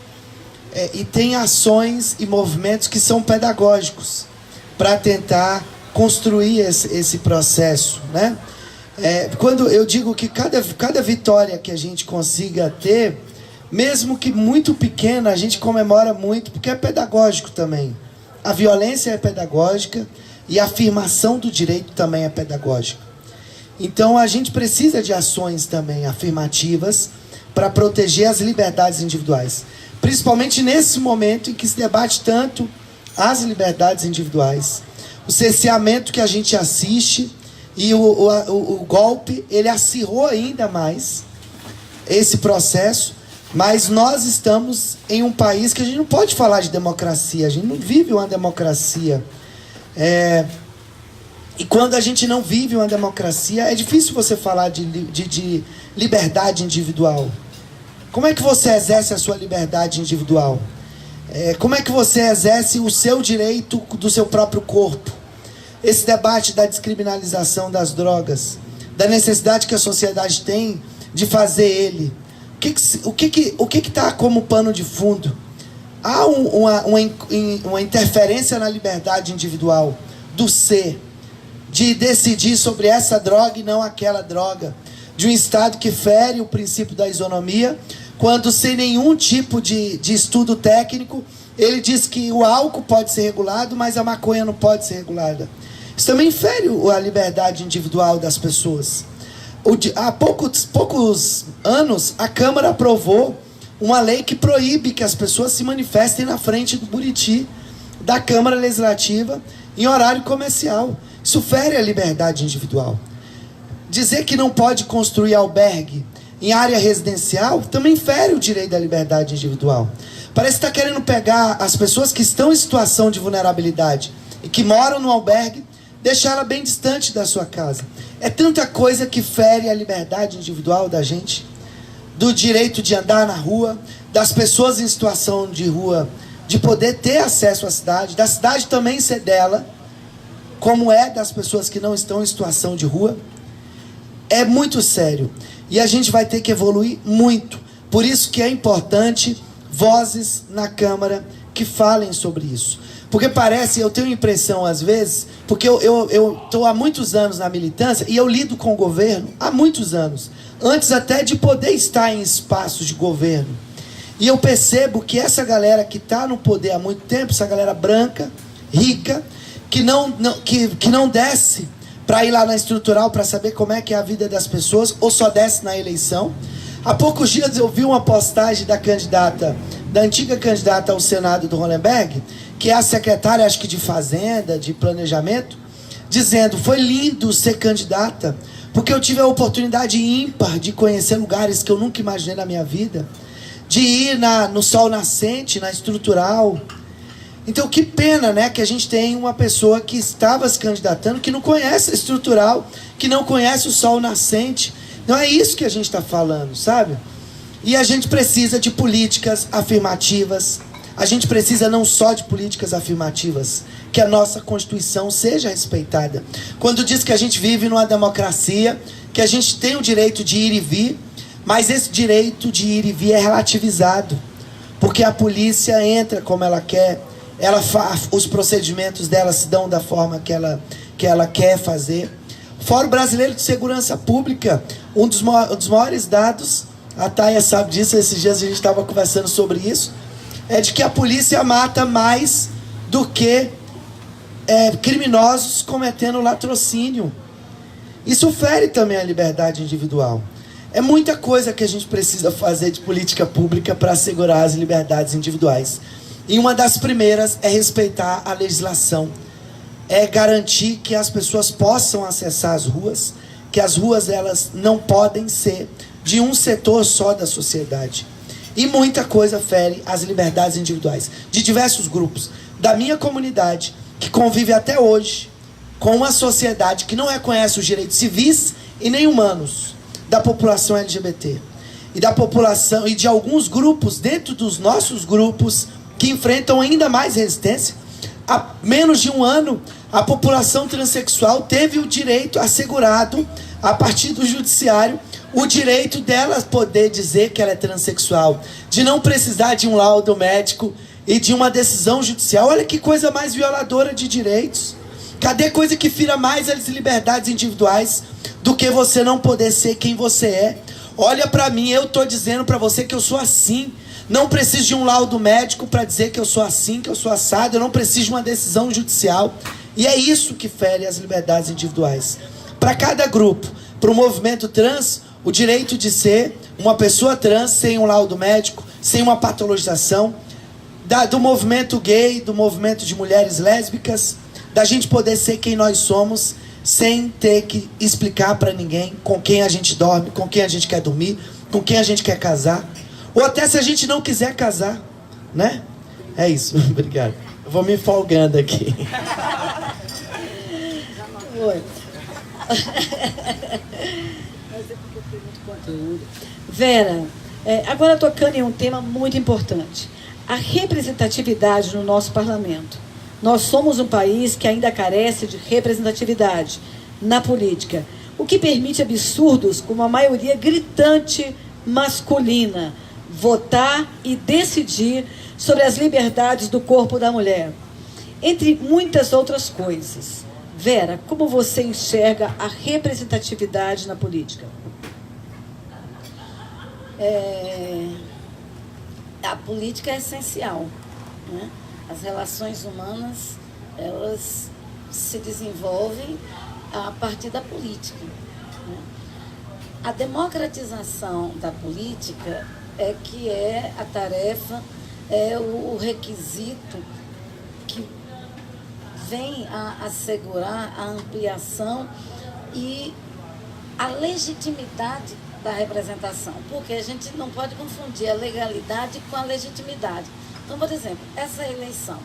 Speaker 5: E tem ações e movimentos que são pedagógicos para tentar construir esse processo, né? Quando eu digo que cada vitória que a gente consiga ter, mesmo que muito pequena, a gente comemora muito, porque é pedagógico também. A violência é pedagógica e a afirmação do direito também é pedagógica. Então a gente precisa de ações também afirmativas para proteger as liberdades individuais. Principalmente nesse momento em que se debate tanto as liberdades individuais. O cerceamento que a gente assiste e o golpe, ele acirrou ainda mais esse processo, mas nós estamos em um país que a gente não pode falar de democracia, a gente não vive uma democracia. E quando a gente não vive uma democracia, é difícil você falar de liberdade individual. Como é que você exerce a sua liberdade individual? Como é que você exerce o seu direito do seu próprio corpo? Esse debate da descriminalização das drogas, da necessidade que a sociedade tem de fazer ele. O que está como pano de fundo? Há uma interferência na liberdade individual do ser, de decidir sobre essa droga e não aquela droga, de um Estado que fere o princípio da isonomia, quando sem nenhum tipo de estudo técnico, ele diz que o álcool pode ser regulado, mas a maconha não pode ser regulada. Isso também fere a liberdade individual das pessoas. Há poucos anos, a Câmara aprovou uma lei que proíbe que as pessoas se manifestem na frente do Buriti, da Câmara Legislativa, em horário comercial. Isso fere a liberdade individual. Dizer que não pode construir albergue em área residencial também fere o direito da liberdade individual. Parece que está querendo pegar as pessoas que estão em situação de vulnerabilidade e que moram no albergue, deixar ela bem distante da sua casa. É tanta coisa que fere a liberdade individual da gente, do direito de andar na rua, das pessoas em situação de rua, de poder ter acesso à cidade, da cidade também ser dela, como é das pessoas que não estão em situação de rua. É muito sério. E a gente vai ter que evoluir muito. Por isso que é importante vozes na Câmara que falem sobre isso. Porque parece, eu tenho a impressão às vezes, porque eu estou há muitos anos na militância e eu lido com o governo há muitos anos, antes até de poder estar em espaços de governo. E eu percebo que essa galera que está no poder há muito tempo, essa galera branca, rica, que não desce para ir lá na estrutural para saber como é que é a vida das pessoas, ou só desce na eleição. Há poucos dias eu vi uma postagem da antiga candidata ao Senado do Hollenberg, que é a secretária, acho que de Fazenda, de Planejamento, dizendo: foi lindo ser candidata, porque eu tive a oportunidade ímpar de conhecer lugares que eu nunca imaginei na minha vida, de ir no Sol Nascente, na estrutural. Então, que pena, né, que a gente tem uma pessoa que estava se candidatando, que não conhece a estrutural, que não conhece o Sol Nascente. Não é isso que a gente está falando, sabe? E a gente precisa de políticas afirmativas, A gente precisa não só de políticas afirmativas, que a nossa Constituição seja respeitada. Quando diz que a gente vive numa democracia, que a gente tem o direito de ir e vir, mas esse direito de ir e vir é relativizado, porque a polícia entra como ela quer, os procedimentos dela se dão da forma que ela quer fazer. O Fórum Brasileiro de Segurança Pública, um dos maiores dados, a Taia sabe disso, esses dias a gente estava conversando sobre isso, é de que a polícia mata mais do que criminosos cometendo latrocínio. Isso fere também a liberdade individual. É muita coisa que a gente precisa fazer de política pública para assegurar as liberdades individuais. E uma das primeiras é respeitar a legislação. É garantir que as pessoas possam acessar as ruas, que as ruas elas não podem ser de um setor só da sociedade. E muita coisa fere as liberdades individuais de diversos grupos. Da minha comunidade, que convive até hoje com uma sociedade que não reconhece os direitos civis e nem humanos da população LGBT. E da população e de alguns grupos dentro dos nossos grupos que enfrentam ainda mais resistência. Há menos de um ano, a população transexual teve o direito assegurado, a partir do judiciário, o direito dela poder dizer que ela é transexual, de não precisar de um laudo médico e de uma decisão judicial. Olha que coisa mais violadora de direitos. Cadê coisa que fira mais as liberdades individuais do que você não poder ser quem você é? Olha pra mim, eu tô dizendo pra você que eu sou assim. Não preciso de um laudo médico para dizer que eu sou assim, que eu sou assado. Eu não preciso de uma decisão judicial. E é isso que fere as liberdades individuais. Para cada grupo, para o movimento trans, o direito de ser uma pessoa trans sem um laudo médico, sem uma patologização, do movimento gay, do movimento de mulheres lésbicas, da gente poder ser quem nós somos, sem ter que explicar para ninguém com quem a gente dorme, com quem a gente quer dormir, com quem a gente quer casar, ou até se a gente não quiser casar, né? É isso, obrigado. Eu vou me folgando aqui.
Speaker 1: Oi. Vera, agora tocando em um tema muito importante. A representatividade no nosso parlamento. Nós somos um país que ainda carece de representatividade na política, o que permite absurdos como a maioria gritante masculina votar e decidir sobre as liberdades do corpo da mulher, entre muitas outras coisas. Vera, como você enxerga a representatividade na política?
Speaker 2: A política é essencial, né? As relações humanas, elas se desenvolvem a partir da política, né? A democratização da política é a tarefa, é o requisito que vem a assegurar a ampliação e a legitimidade da representação, porque a gente não pode confundir a legalidade com a legitimidade. Então, por exemplo, essa eleição.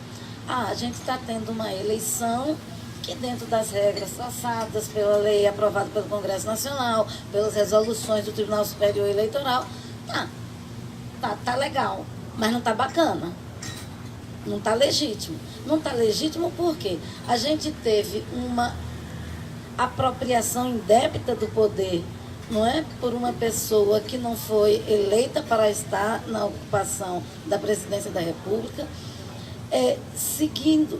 Speaker 2: A gente está tendo uma eleição que, dentro das regras traçadas pela lei aprovada pelo Congresso Nacional, pelas resoluções do Tribunal Superior Eleitoral, tá legal, mas não tá bacana. Não está legítimo. Não está legítimo porque a gente teve uma apropriação indébita do poder, não é? Por uma pessoa que não foi eleita para estar na ocupação da presidência da República. Seguindo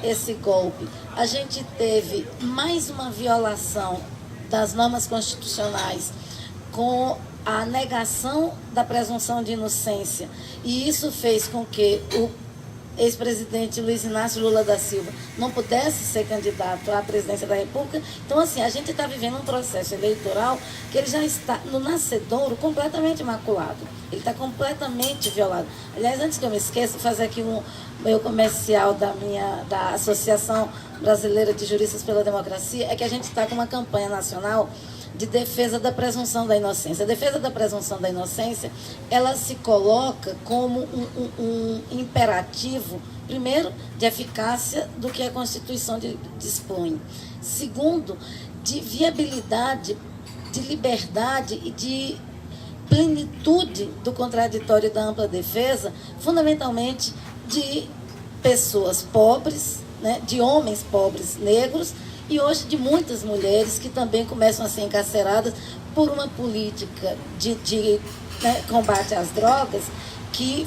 Speaker 2: esse golpe, a gente teve mais uma violação das normas constitucionais com a negação da presunção de inocência. E isso fez com que o ex-presidente Luiz Inácio Lula da Silva não pudesse ser candidato à presidência da República. Então, assim, a gente está vivendo um processo eleitoral que ele já está, no nascedouro, completamente imaculado. Ele está completamente violado. Aliás, antes que eu me esqueça, fazer aqui um meu comercial da Associação Brasileira de Juristas pela Democracia, é que a gente está com uma campanha nacional de defesa da presunção da inocência. A defesa da presunção da inocência, ela se coloca como um imperativo, primeiro, de eficácia do que a Constituição dispõe. Segundo, de viabilidade, de liberdade e de plenitude do contraditório da ampla defesa, fundamentalmente de pessoas pobres, né, de homens pobres negros, e hoje de muitas mulheres que também começam a ser encarceradas por uma política de né, combate às drogas que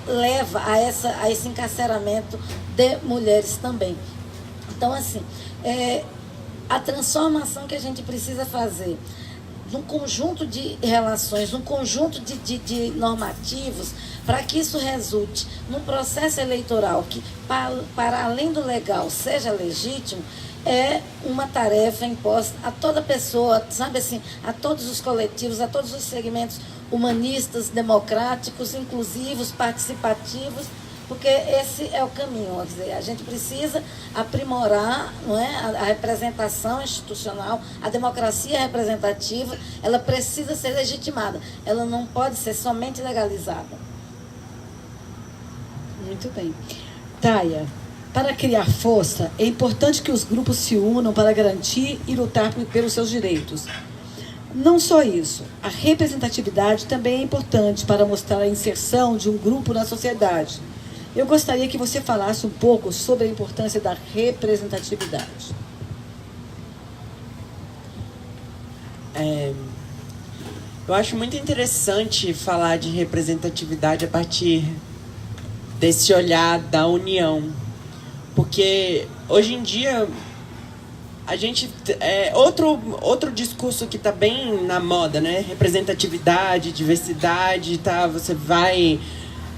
Speaker 2: leva a esse encarceramento de mulheres também. Então, assim, a transformação que a gente precisa fazer num conjunto de relações, num conjunto de normativos, para que isso resulte num processo eleitoral que, para além do legal, seja legítimo, é uma tarefa imposta a toda pessoa, sabe assim, a todos os coletivos, a todos os segmentos humanistas, democráticos, inclusivos, participativos, porque esse é o caminho. Quer dizer, a gente precisa aprimorar, não é, a representação institucional, a democracia representativa, ela precisa ser legitimada, ela não pode ser somente legalizada.
Speaker 1: Muito bem. Taya, para criar força, é importante que os grupos se unam para garantir e lutar pelos seus direitos. Não só isso, a representatividade também é importante para mostrar a inserção de um grupo na sociedade. Eu gostaria que você falasse um pouco sobre a importância da representatividade.
Speaker 3: Eu acho muito interessante falar de representatividade a partir desse olhar da união. Porque hoje em dia a gente outro discurso que está bem na moda, né? Representatividade, diversidade, tá? Você vai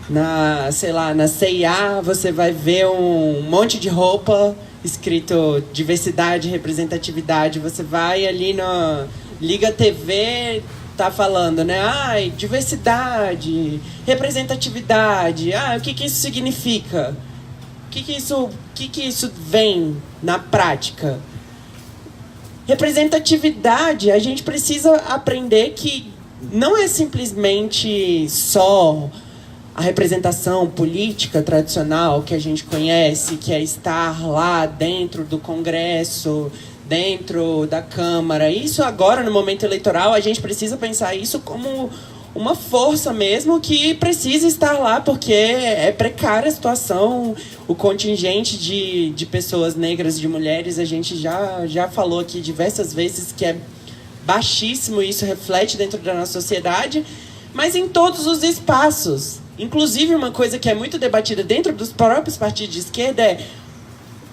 Speaker 3: na C&A, você vai ver um monte de roupa escrito diversidade, representatividade. Você vai ali na Liga TV, tá falando, né? Ai, diversidade, representatividade. O que isso significa? O que isso vem na prática? Representatividade, a gente precisa aprender que não é simplesmente só a representação política tradicional que a gente conhece, que é estar lá dentro do Congresso, dentro da Câmara. Isso agora, no momento eleitoral, a gente precisa pensar isso como uma força mesmo que precisa estar lá, porque é precária a situação, o contingente de pessoas negras, de mulheres, a gente já falou aqui diversas vezes que é baixíssimo, isso reflete dentro da nossa sociedade, mas em todos os espaços. Inclusive, uma coisa que é muito debatida dentro dos próprios partidos de esquerda é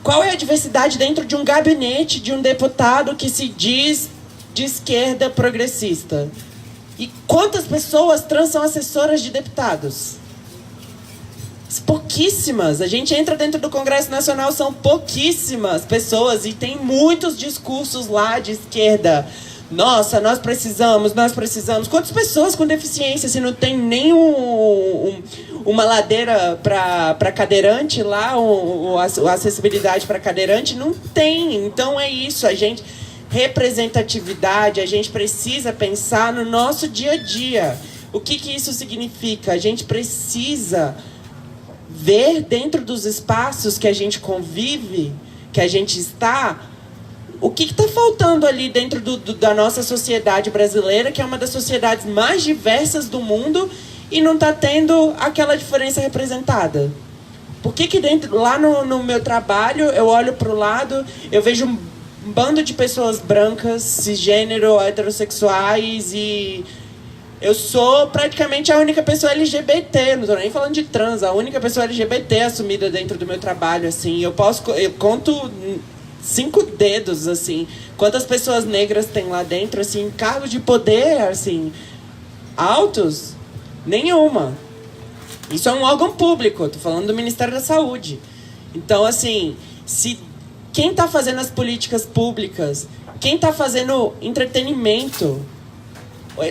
Speaker 3: qual é a diversidade dentro de um gabinete de um deputado que se diz de esquerda progressista. E quantas pessoas trans são assessoras de deputados? Pouquíssimas. A gente entra dentro do Congresso Nacional, são pouquíssimas pessoas e tem muitos discursos lá de esquerda. Nossa, nós precisamos. Quantas pessoas com deficiência, se não tem nem uma ladeira para cadeirante lá, a acessibilidade para cadeirante, não tem. Então é isso, representatividade, a gente precisa pensar no nosso dia a dia. O que isso significa? A gente precisa ver dentro dos espaços que a gente convive, que a gente está, o que está faltando ali dentro da nossa sociedade brasileira, que é uma das sociedades mais diversas do mundo, e não está tendo aquela diferença representada. Por que dentro, lá no meu trabalho, eu olho para o lado, eu vejo um bando de pessoas brancas, cisgênero, heterossexuais, e eu sou praticamente a única pessoa LGBT, não estou nem falando de trans, a única pessoa LGBT assumida dentro do meu trabalho, assim. Eu conto 5 dedos, assim, quantas pessoas negras tem lá dentro, assim, cargos de poder, assim, altos, nenhuma. Isso é um órgão público, estou falando do Ministério da Saúde. Então, assim, se quem está fazendo as políticas públicas, quem está fazendo entretenimento,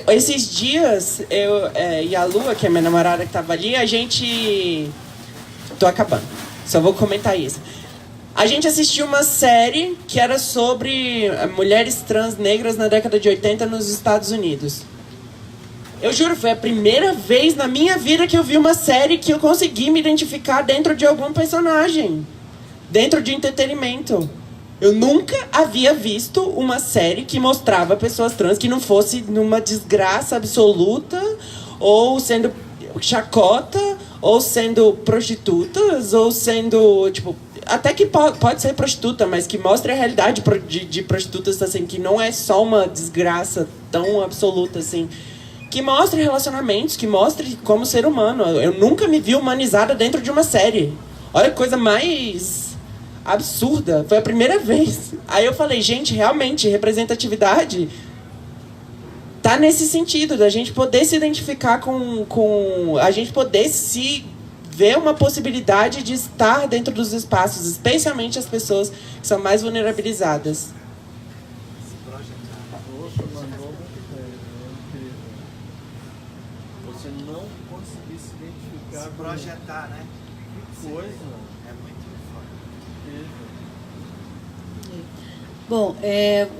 Speaker 3: esses dias, eu e a Lua, que é minha namorada que estava ali, a gente... Tô acabando, só vou comentar isso. A gente assistiu uma série que era sobre mulheres trans negras na década de 80 nos Estados Unidos. Eu juro, foi a primeira vez na minha vida que eu vi uma série que eu consegui me identificar dentro de algum personagem, dentro de entretenimento. Eu nunca havia visto uma série que mostrava pessoas trans que não fosse numa desgraça absoluta, ou sendo chacota, ou sendo prostitutas, ou sendo, tipo, até que pode ser prostituta, mas que mostre a realidade de prostitutas, assim, que não é só uma desgraça tão absoluta, assim. Que mostre relacionamentos, que mostre como ser humano. Eu nunca me vi humanizada dentro de uma série. Olha que coisa mais absurda. Foi a primeira vez. Aí eu falei, gente, realmente, representatividade tá nesse sentido, da gente poder se identificar com a gente poder se ver uma possibilidade de estar dentro dos espaços, especialmente as pessoas que são mais vulnerabilizadas.
Speaker 6: Você não conseguir se identificar, se projetar, né? Que coisa. É muito forte.
Speaker 1: Bom,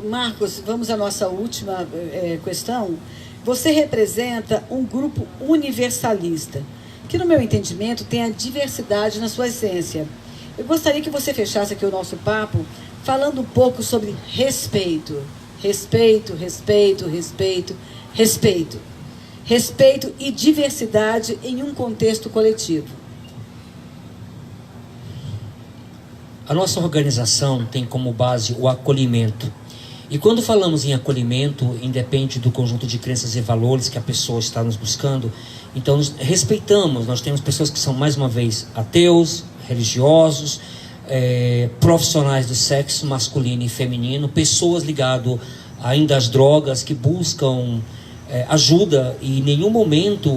Speaker 1: Marcos, vamos à nossa última questão. Você representa um grupo universalista, que no meu entendimento tem a diversidade na sua essência. Eu gostaria que você fechasse aqui o nosso papo falando um pouco sobre respeito. Respeito, respeito, respeito, respeito. Respeito e diversidade em um contexto coletivo.
Speaker 4: A nossa organização tem como base o acolhimento. E quando falamos em acolhimento, independe do conjunto de crenças e valores que a pessoa está nos buscando, então nós respeitamos. Nós temos pessoas que são, mais uma vez, ateus, religiosos, profissionais do sexo masculino e feminino, pessoas ligadas ainda às drogas, que buscam ajuda, e em nenhum momento,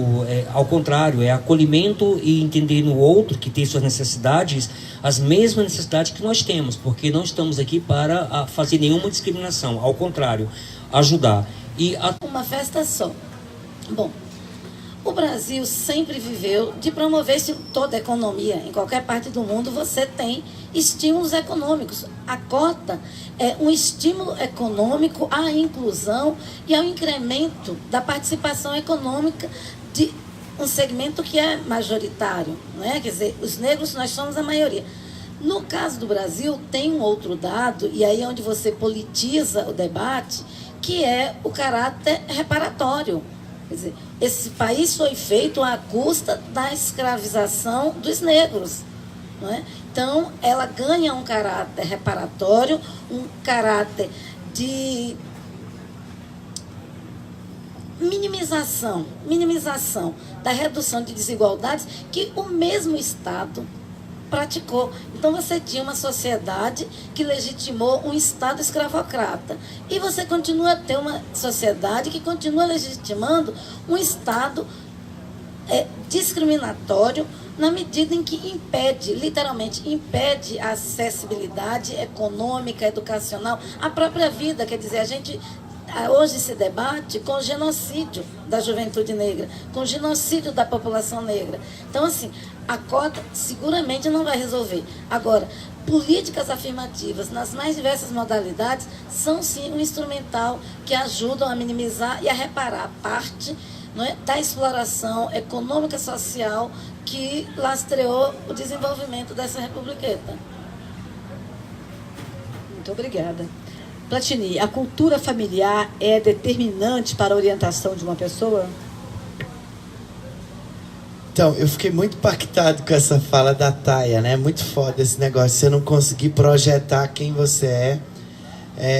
Speaker 4: ao contrário, é acolhimento e entender no outro, que tem suas necessidades, as mesmas necessidades que nós temos, porque não estamos aqui para fazer nenhuma discriminação, ao contrário, ajudar.
Speaker 2: Uma festa só. Bom, o Brasil sempre viveu de promover toda a economia. Em qualquer parte do mundo você tem estímulos econômicos. A cota é um estímulo econômico à inclusão e ao incremento da participação econômica de um segmento que é majoritário, né? Quer dizer, os negros, nós somos a maioria. No caso do Brasil, tem um outro dado, e aí é onde você politiza o debate, que é o caráter reparatório. Quer dizer, esse país foi feito à custa da escravização dos negros, não é? Então, ela ganha um caráter reparatório, um caráter de minimização da redução de desigualdades que o mesmo Estado praticou. Então você tinha uma sociedade que legitimou um Estado escravocrata. E você continua a ter uma sociedade que continua legitimando um Estado discriminatório, na medida em que impede, literalmente impede a acessibilidade econômica, educacional, a própria vida. Quer dizer, a gente hoje se debate com o genocídio da juventude negra, com o genocídio da população negra. Então, assim, a cota seguramente não vai resolver. Agora, políticas afirmativas nas mais diversas modalidades são, sim, um instrumental que ajudam a minimizar e a reparar parte, não é, da exploração econômica social que lastreou o desenvolvimento dessa republiqueta.
Speaker 1: Muito obrigada. Platini, a cultura familiar é determinante para a orientação de uma pessoa?
Speaker 5: Então, eu fiquei muito impactado com essa fala da Taya, né? Muito foda esse negócio, você não conseguir projetar quem você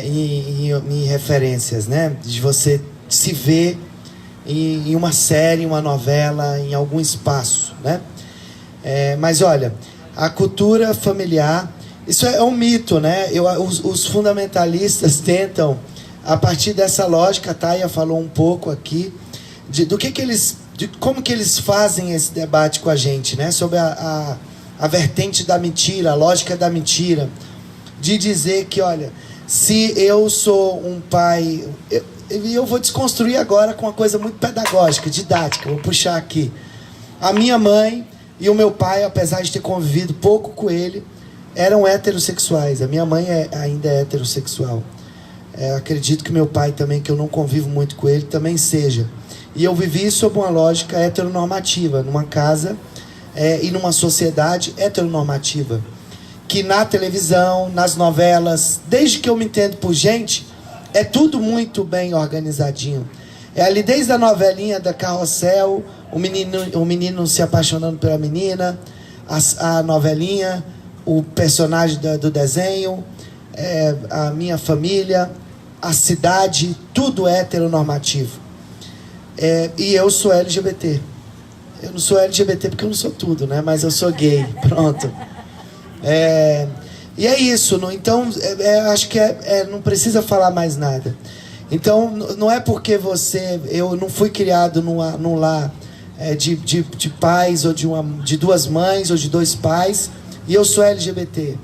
Speaker 5: em referências, né? De você se ver em uma série, uma novela, em algum espaço, né? Mas olha, a cultura familiar, isso é um mito, né? Os fundamentalistas tentam, a partir dessa lógica, a Taya falou um pouco aqui, de como que eles fazem esse debate com a gente, né? Sobre a vertente da mentira, a lógica da mentira, de dizer que, olha, se eu sou um pai... Eu vou desconstruir agora com uma coisa muito pedagógica, didática, vou puxar aqui. A minha mãe e o meu pai, apesar de ter convivido pouco com ele, eram heterossexuais. A minha mãe ainda é heterossexual. Acredito que meu pai também, que eu não convivo muito com ele, também seja. E eu vivi sob uma lógica heteronormativa, numa casa e numa sociedade heteronormativa. Que na televisão, nas novelas, desde que eu me entendo por gente, é tudo muito bem organizadinho. É ali desde a novelinha da Carrossel, o menino se apaixonando pela menina, a novelinha, o personagem do desenho, a minha família, a cidade, tudo é heteronormativo. E eu sou LGBT. Eu não sou LGBT porque eu não sou tudo, né? Mas eu sou gay, pronto. E é isso. Então, acho que não precisa falar mais nada. Então, não é porque eu não fui criado num lar de pais, ou de duas mães, ou de dois pais, e eu sou LGBT.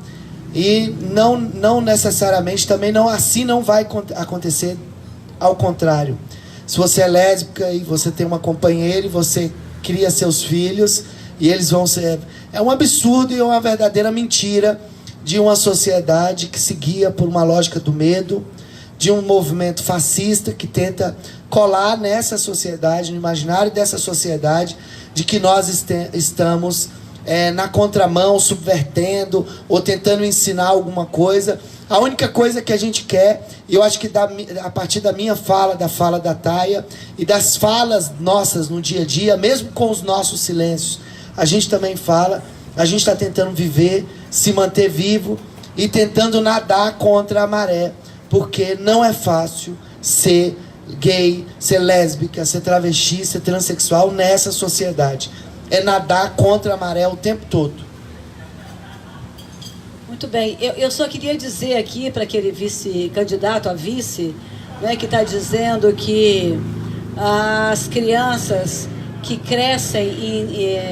Speaker 5: E não necessariamente, também assim não vai acontecer, ao contrário. Se você é lésbica e você tem uma companheira e você cria seus filhos, e eles vão ser... É um absurdo e uma verdadeira mentira de uma sociedade que se guia por uma lógica do medo, de um movimento fascista que tenta colar nessa sociedade, no imaginário dessa sociedade, de que nós estamos na contramão, subvertendo ou tentando ensinar alguma coisa. A única coisa que a gente quer, e eu acho que a partir da minha fala, da fala da Taia, e das falas nossas no dia a dia, mesmo com os nossos silêncios, a gente também fala, a gente está tentando viver, se manter vivo e tentando nadar contra a maré, porque não é fácil ser gay, ser lésbica, ser travesti, ser transexual nessa sociedade. É nadar contra a maré o tempo todo.
Speaker 1: Muito bem. Eu só queria dizer aqui para aquele vice-candidato a vice, né, que está dizendo que as crianças que crescem,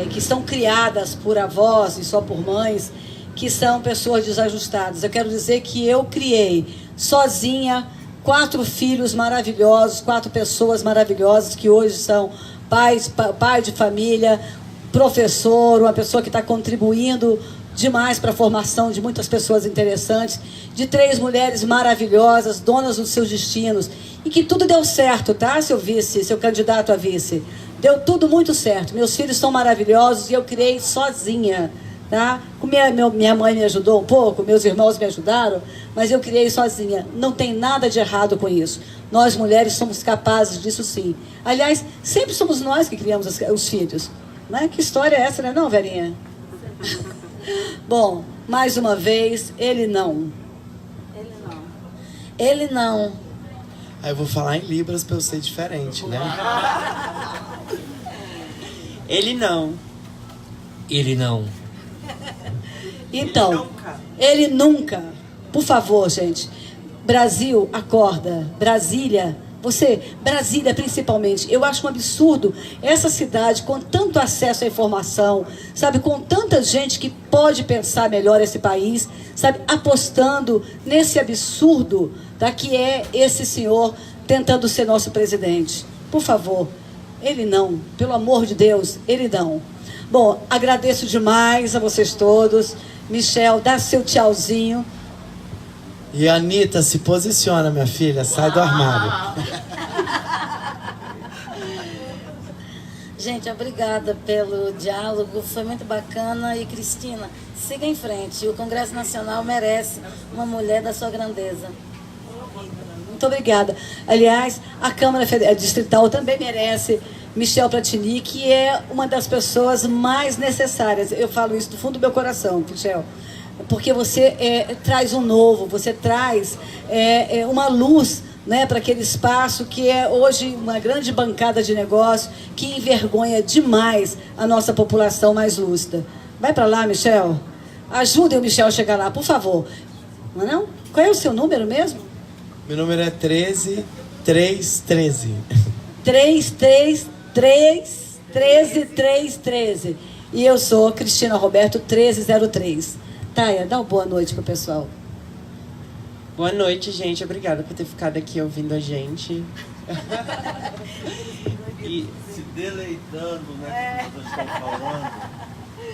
Speaker 1: que são criadas por avós e só por mães, que são pessoas desajustadas. Eu quero dizer que eu criei sozinha 4 filhos maravilhosos, 4 pessoas maravilhosas que hoje são pai de família, professor, uma pessoa que está contribuindo demais para a formação de muitas pessoas interessantes, de 3 mulheres maravilhosas, donas dos seus destinos, e que tudo deu certo, tá, seu candidato a vice? Deu tudo muito certo. Meus filhos são maravilhosos e eu criei sozinha, tá? Minha mãe me ajudou um pouco, meus irmãos me ajudaram, mas eu criei sozinha. Não tem nada de errado com isso. Nós, mulheres, somos capazes disso sim. Aliás, sempre somos nós que criamos os filhos. Né? Que história é essa, né, não, Verinha? Bom, mais uma vez, ele não.
Speaker 2: Ele não.
Speaker 5: Aí eu vou falar em libras para eu ser diferente, né?
Speaker 3: Ele não.
Speaker 4: Ele não.
Speaker 1: Então, ele nunca. Por favor, gente. Brasil, acorda. Brasília, Brasília principalmente, eu acho um absurdo essa cidade com tanto acesso à informação, sabe, com tanta gente que pode pensar melhor esse país, sabe, apostando nesse absurdo, tá, que é esse senhor tentando ser nosso presidente. Por favor, ele não, pelo amor de Deus, ele não. Bom, agradeço demais a vocês todos. Michel, dá seu tchauzinho.
Speaker 5: E a Anitta, se posiciona, minha filha, sai do armário.
Speaker 2: Gente, obrigada pelo diálogo, foi muito bacana. E Cristina, siga em frente. O Congresso Nacional merece uma mulher da sua grandeza.
Speaker 1: Muito obrigada. Aliás, a Câmara Distrital também merece Michel Platini, que é uma das pessoas mais necessárias. Eu falo isso do fundo do meu coração, Michel. Porque você traz um novo, você traz uma luz, né, para aquele espaço que é hoje uma grande bancada de negócio que envergonha demais a nossa população mais lúcida. Vai para lá, Michel. Ajudem o Michel a chegar lá, por favor. Não é não? Qual é o seu número mesmo?
Speaker 5: Meu número é 13313.
Speaker 1: 313. E eu sou Cristina Roberto 1303. Taia, dá uma boa noite pro pessoal.
Speaker 3: Boa noite, gente. Obrigada por ter ficado aqui ouvindo a gente.
Speaker 6: E se deleitando, né, que vocês estão falando.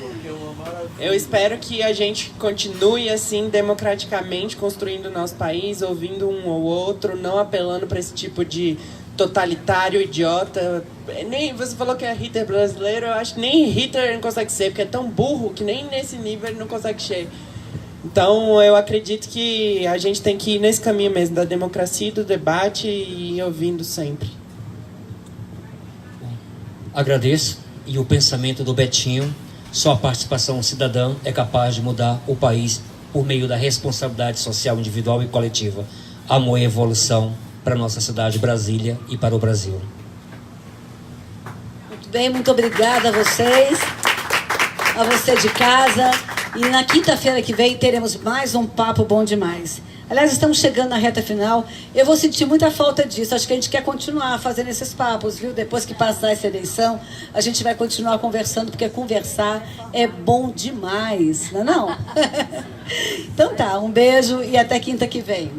Speaker 6: Porque é uma maravilha.
Speaker 3: Eu espero que a gente continue assim, democraticamente, construindo o nosso país, ouvindo um ou outro, não apelando para esse tipo de totalitário, idiota. Nem, você falou que é Hitler brasileiro, eu acho que nem Hitler não consegue ser, porque é tão burro que nem nesse nível ele não consegue ser. Então, eu acredito que a gente tem que ir nesse caminho mesmo, da democracia, do debate e ouvindo sempre.
Speaker 4: Agradeço. E o pensamento do Betinho, só a participação cidadã é capaz de mudar o país por meio da responsabilidade social individual e coletiva. Amor e evolução para a nossa cidade, Brasília, e para o Brasil.
Speaker 1: Muito bem, muito obrigada a vocês, a você de casa. E na quinta-feira que vem teremos mais um Papo Bom Demais. Aliás, estamos chegando na reta final. Eu vou sentir muita falta disso. Acho que a gente quer continuar fazendo esses papos, viu? Depois que passar essa eleição, a gente vai continuar conversando, porque conversar é bom demais, não é não? Então tá, um beijo e até quinta que vem.